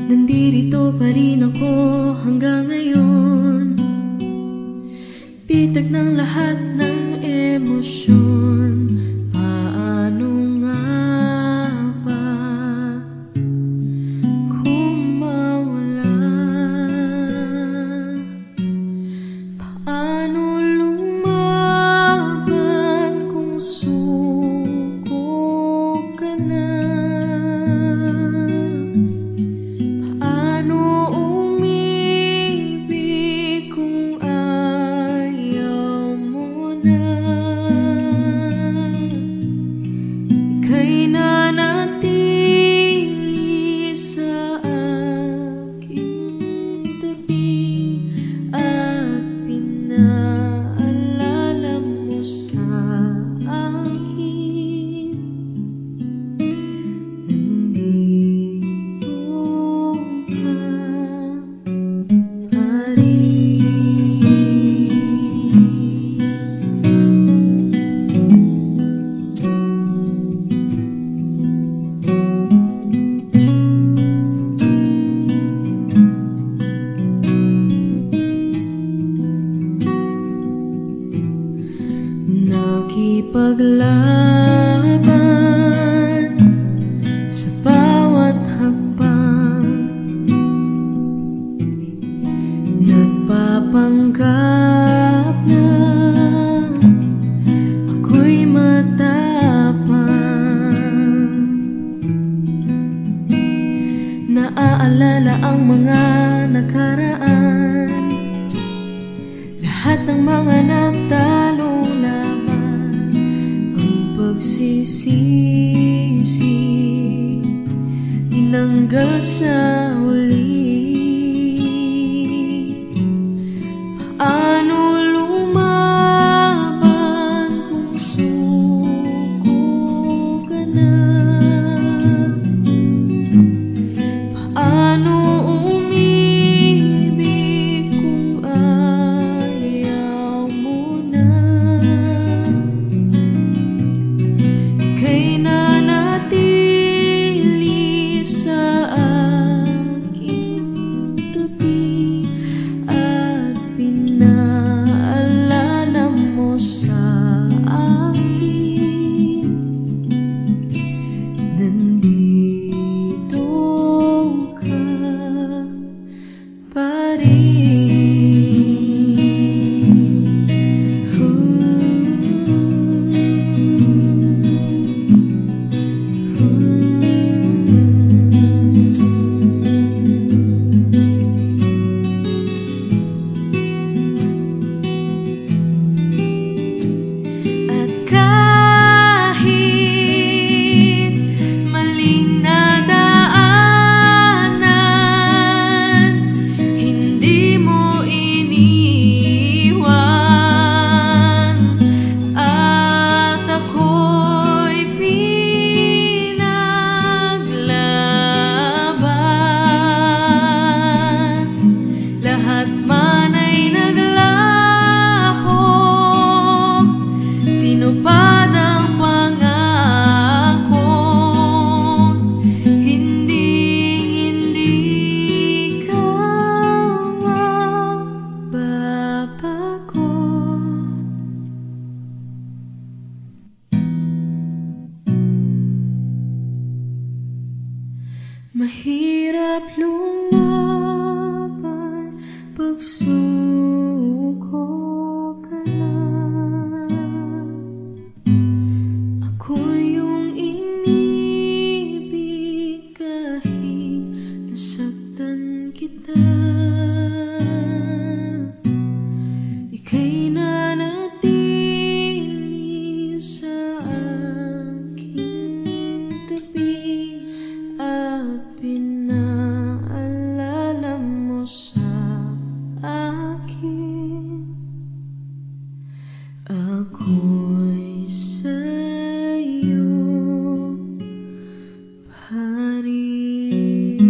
Nandirito pa rin ako hanggang ngayon. Bitag ng lahat ng emosyon. Paano nga ba kung mawala? Paano lumaban kung suko ka na? Paano umibig kung ayaw mo na? Ika'y nanatili sa aking tabi at pinaalala mo sa akin. Nandito ka pa rin. Nakipaglaban sa bawat hakbang, nagpapanggap na ako'y matapang. Naaalala ang mga nakaraan, lahat ng mga natalo laban, ang pagsisisi tinanggal sa uli. Paano lumaban kung suko ka na? Paano umibig kung ayaw mo na? Ika'y nanatili sa aking tabi at pinaalala mo sa akin. Nandito ka pa rin. At kahit maling nadaanan, hindi mo iniwan at ako'y pinaglaban. Lahat man ay naglaho, tinupad ang pangako. Hindi ka mababago. Mahirap lumaban pag suko ka na. Ako yung inibig kahit nasaktan kita. Ika'y nanatili sa aking tabi at pinaalala mo sa akin. Ako'y sa'yo pa rin.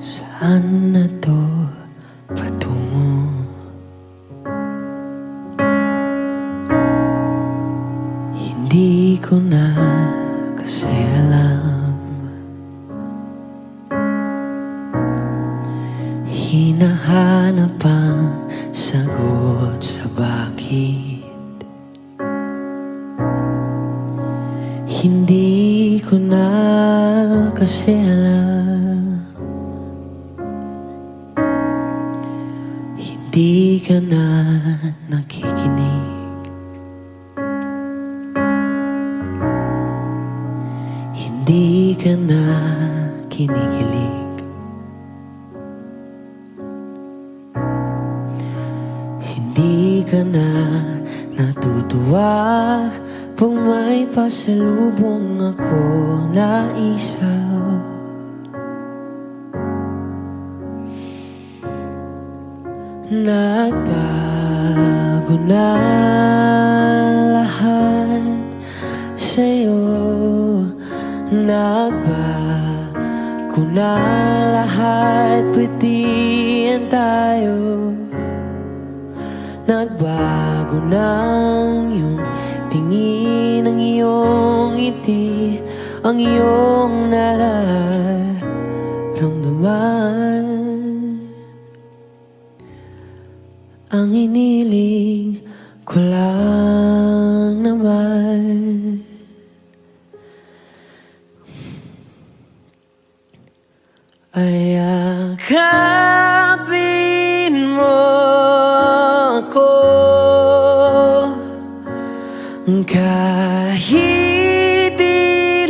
Saan na to patungo? Hindi ko na kasi alam. Hinahanap ang sagot sa bakit. Hindi ko na kasi alam. Hindi ka na nakikinig. Hindi ka na kinikilig. Hindi ka na natutuwa pag may pasalubong ako na isaw. Nagbago na lahat sa'yo. Nagbago na lahat, pwede yan tayo. Nagbago na ang iyong tingin, ang iyong ngiti, ang iyong nararamdaman. Ang iniling ko lang naman ay yakapin mo ako kahit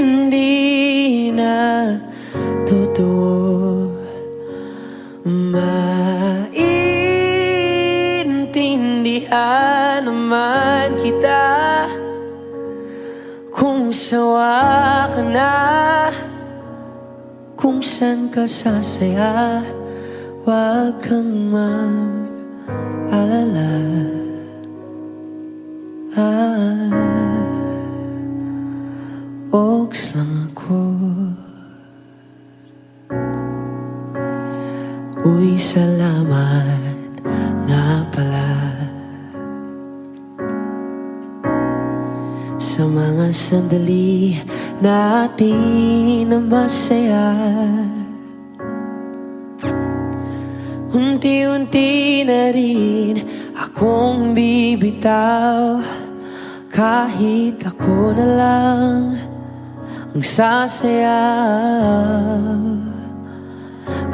hindi na totoo. Maintindihan naman kita kung sawa ka na, kung saan ka sasaya. Huwag kang mag-alala. Oks lang ako. Uy, salamat nga pala sa mga sandali natin na masaya. Unti-unti na rin akong bibitaw, kahit ako na lang ang sasayaw.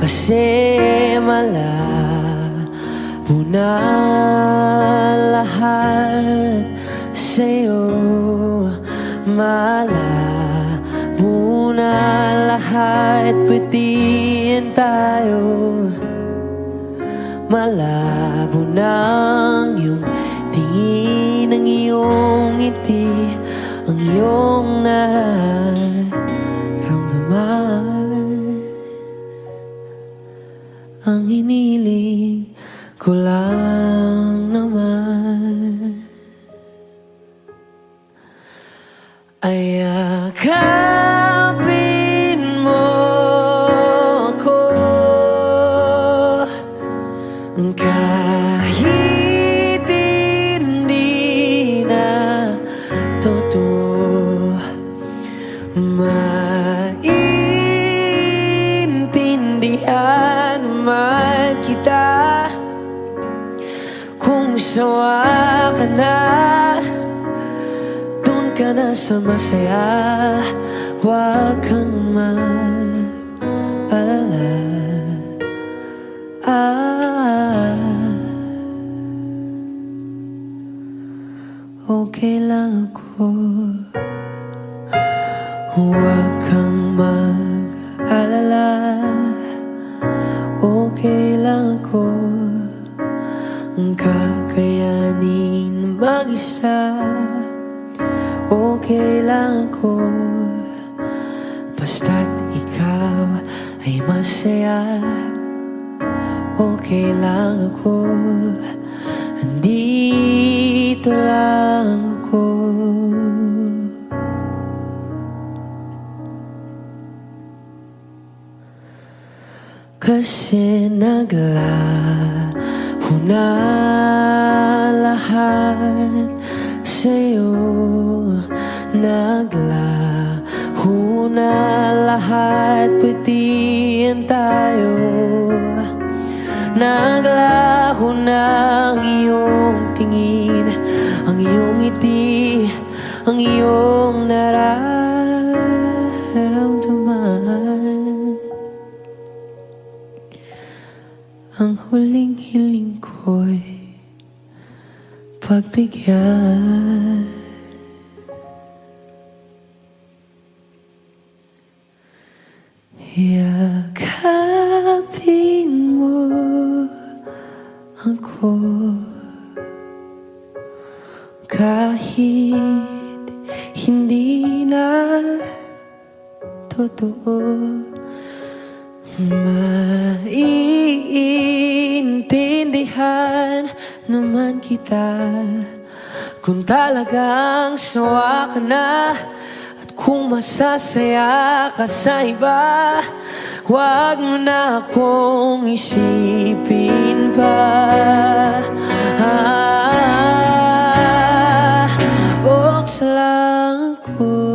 Kasi malabo na lahat sa'yo. Malabo na lahat, pwede yan tayo. Malabo na ang iyong tingin, ang iyong ngiti, ang iyong nararamdaman. Ang hiniling ko lang naman ay yakapin mo ako kahit hindi na totoo. Maintindihan naman kita kung sawa ka na, doon ka na sa masaya. Huwag kang mag-alala. Okay lang ako. Huwag kang mag-alala. Okay lang ako. Kakayanin mag-isa. Okay lang ako. Basta't ikaw ay masaya. Okay lang ako. Andito lang ako. Kasi naglaho na lahat sa'yo. Naglaho na lahat, pati yan tayo. Naglaho na ang iyong tingin, ang iyong ngiti, ang iyong nararamdaman. Ang huling hiling ko'y pagbigyan. Yakapin mo ako kahit hindi na totoo. Maiintindihan naman kita kung talagang sawa ka na. Kung masasaya ka sa iba, huwag mo na akong isipin pa. Oks lang ako.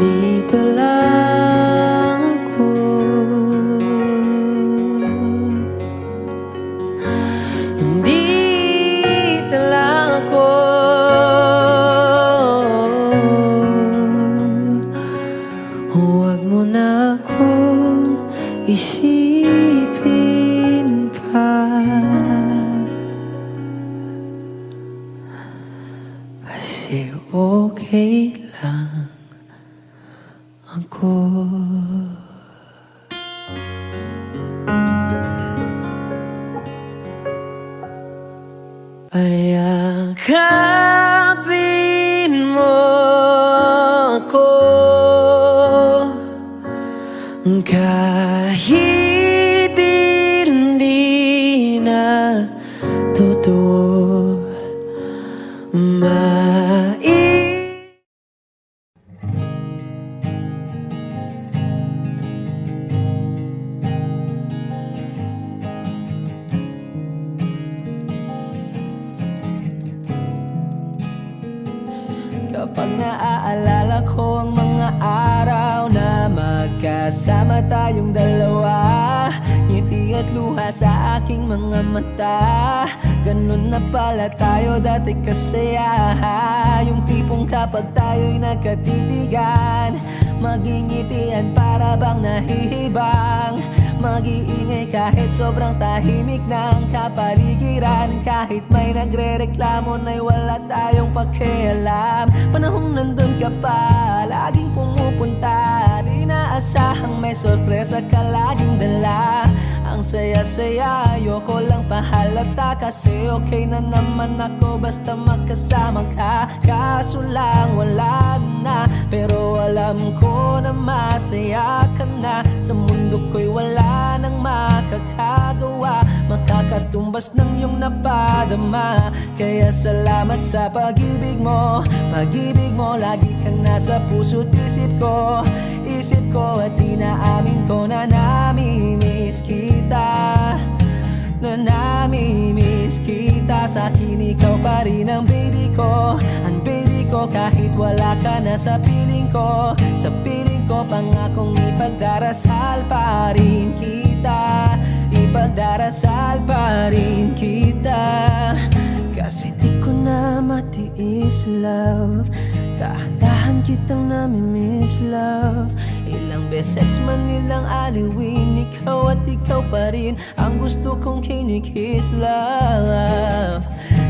Dito lang ako. Huwag mo na akong isipin pa. Kasi okay lang ako. Ayakapin mo ako kahit hindi na totoo. Kapag naaalala ko ang mga araw na magkasama tayong dalawa, ngiti at luha sa aking mga mata. Ganun na pala tayo dati kasaya. Yung tipong kapag tayo'y nagkatitigan, magingitian para bang nahihibang. Mag-iingay kahit sobrang tahimik ng kapaligiran. Kahit may nagre-reklamo na'y wala tayong pakialam. Panahong nandun ka pa, laging pumupunta. Di naasahang may sorpresa ka laging dala. Ang saya-saya, ayoko lang pahalata. Kasi okay na naman ako basta magkasama ka. Kaso lang wala na, pero alam ko na masaya ka na. Sa mundo ko'y wala nang makakagawa, makakatumbas ng iyong napadama. Kaya salamat sa pag-ibig mo. Pag-ibig mo, lagi kang nasa puso't isip ko. Isip ko at inaamin ko na namimiss kita. Na namimiss kita. Sa akin ikaw pa rin ang baby ko. Ang baby ko kahit wala ka na sa piling ko. Sa piling ko pangakong ipagdarasal pa rin kita. Ipagdarasal pa rin kita. Kasi di ko na matiis love. Dahan-dahan kitang namimiss love. Ilang beses man nilang aliwin, ikaw at ikaw pa rin ang gusto kong kinikiss love.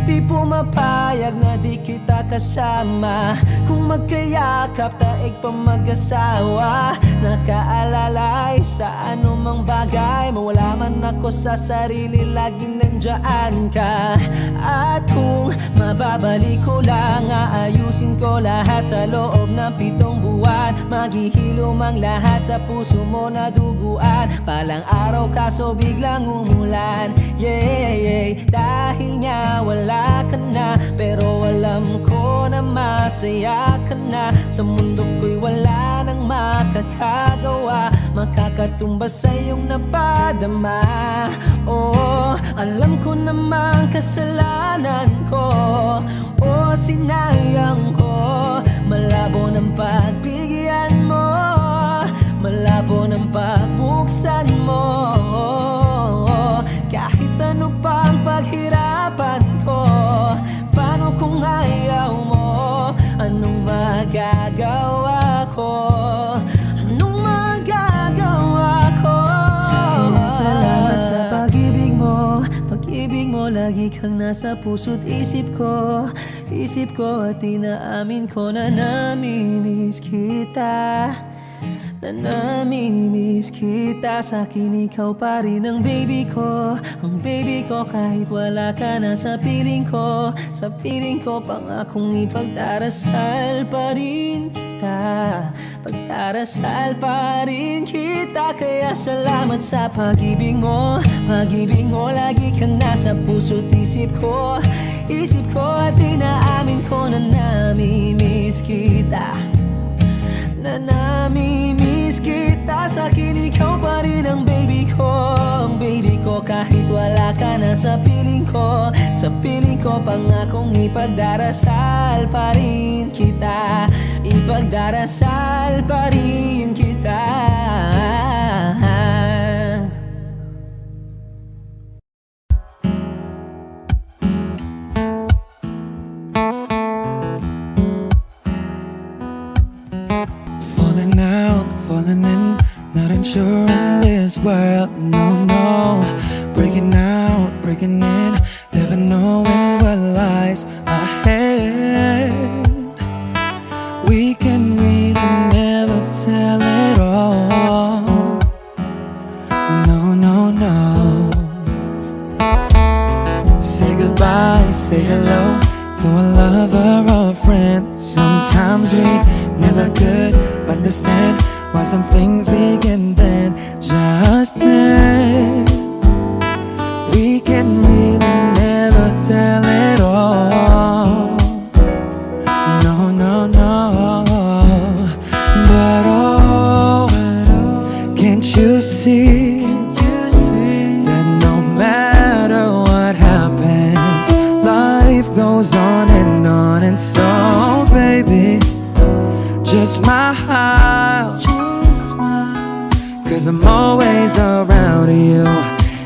Di pumapayag na di kita kasama. Kung magkayakap taig pa mag-asawa. Nakaalalay sa anumang bagay. Mawala man ako sa sarili, laging nandiyan ka. At kung mababalik ko lang, aayusin ko lahat sa loob ng 7 buwan. maghihilom ang lahat sa puso mo na duguan. Palang araw kaso biglang umulan. Yeah, dahil nga wala ka na, pero alam ko na masaya ka na. Sa mundo ko'y wala nang makakagawa, makakatumbas sa iyong napadama. Oh, alam ko namang kasalanan ko, oh, sinayang ko. Malabo ng pagbigyan mo, malabo ng pagbuksan mo. Kahit ano pa ang paghirapan ko, paano kung ayaw mo? Anong magagawa ko? Anong magagawa ko? Kaya salamat sa pag-ibig mo. Pag-ibig mo lagi kang nasa puso't isip ko. Isip ko at inaamin ko na namimiss kita, na namimiss kita. Sa'kin ikaw pa rin ang baby ko, ang baby ko. Kahit wala ka na sa piling ko, sa piling ko pangakong ipagdarasal pa rin kita, pagdarasal pa rin kita. Kaya salamat sa pag-ibig mo. Pag-ibig mo lagi kang nasa puso't isip ko. Isip ko at inaamin ko na namimiss kita, na namimiss kita. Sa'kin ikaw pa rin ang baby ko, ang baby ko. Kahit wala ka na sa piling ko, sa piling ko pangakong ipagdarasal pa rin kita, ipagdarasal pa rin kita. Falling out, falling in, not unsure in this world, no. Breaking out, breaking in, never knowing what lies ahead. We can really never tell it all, no. Say goodbye, say hello to a lover or a friend. Sometimes we never could understand why some things begin then, just then. We can really never tell it all, no. But oh, can't you see that no matter what happens, life goes on. And so baby, just smile, cause I'm always around you,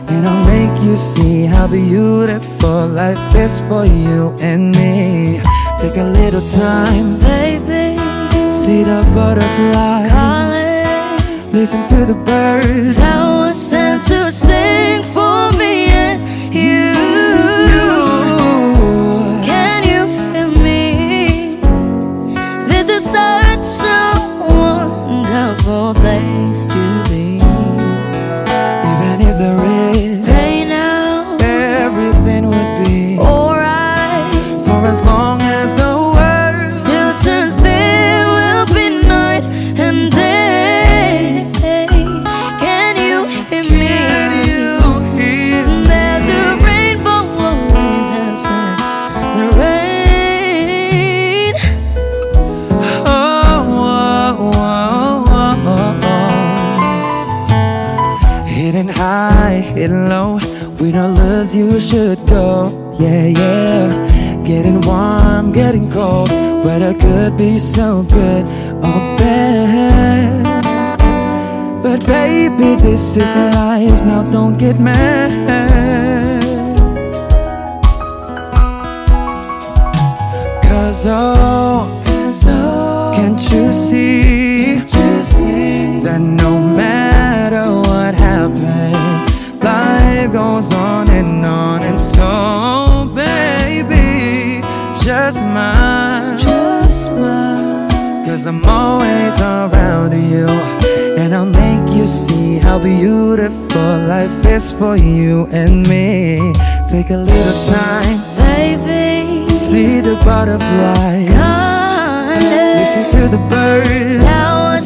and I'll make you see how beautiful life is for you and me. Take a little time, Baby, see the butterflies, calling, listen to the birds that was sent to sing for me and you. Can you feel me? This is such a wonderful place to be. Even if there is Right now, everything would be alright. for as long as the world Still turns, there will be night and day. Can you hear me? Can you hear? There's a rainbow always after the rain. Hidden high, hidden low, with all us you should go. Yeah. Getting warm, getting cold, weather could be so good or bad. But baby, this is life, now don't get mad. Cause oh, can't you see that no matter what happens, life goes on. And so baby, just smile, cause I'm always around you, and I'll make you see how beautiful life is for you and me. Take a little time, Baby, see the butterflies, calling, listen to the birds that was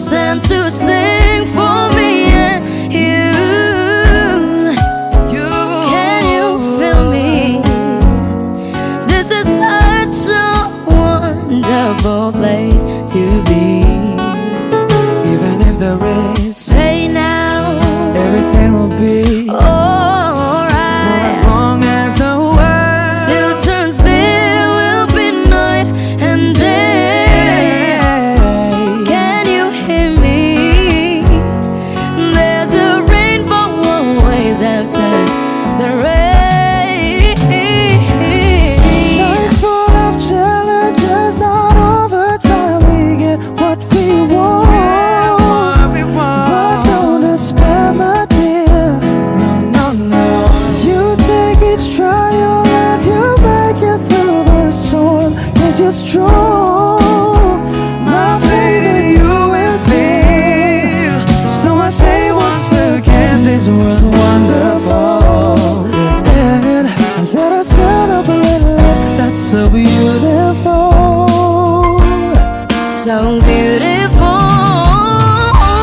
beautiful.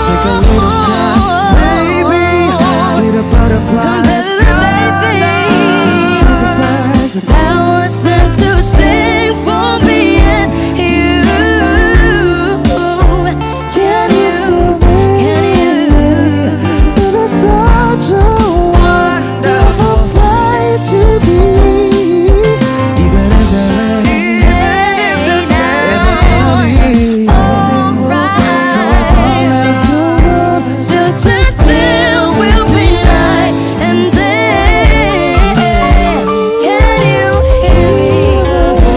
Take a little time, baby. See the butterflies, Baby, to the birds. that was sent to sing for me and you. Can you feel me? This is such a wonderful place to be. Even if the rain, Still turns still will be night and day. Can you hear me?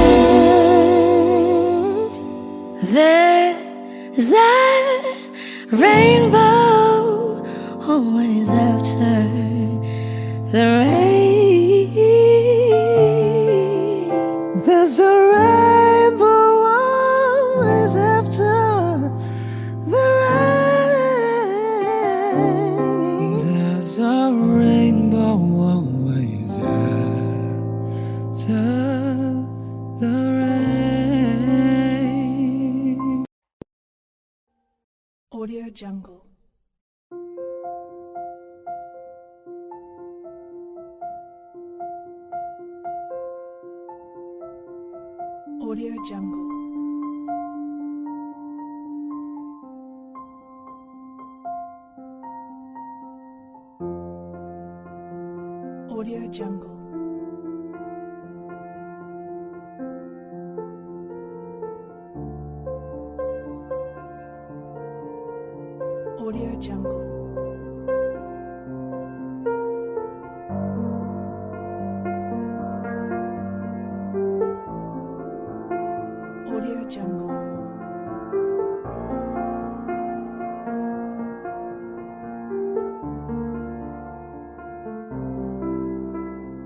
There's a rainbow always after the rain. there's a rainbow always after the rain. There's a rainbow always after the rain. Audio Jungle. Audio Jungle. Audio Jungle. Audio Jungle. Audio Jungle.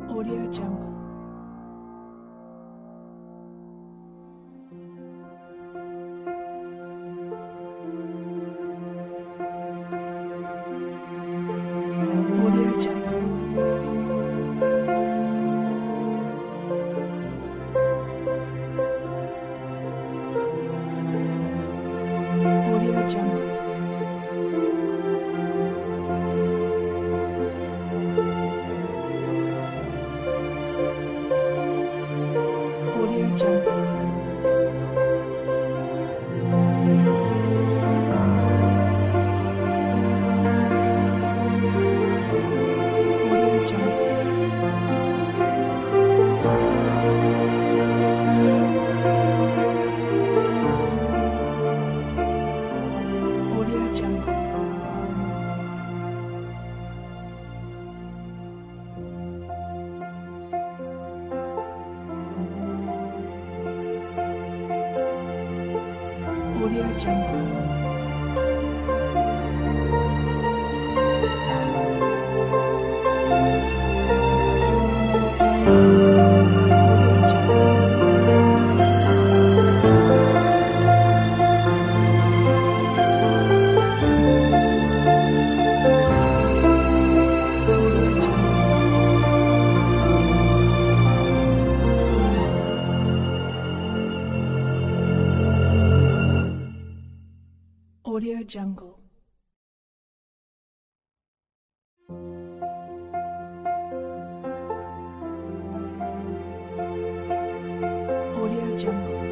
Audio Jungle. Audio Jungle. Audio Jungle. Audio Jungle. Audio Jungle. Audio Jungle. Audio Jungle. Audio Jungle. Audio Jungle.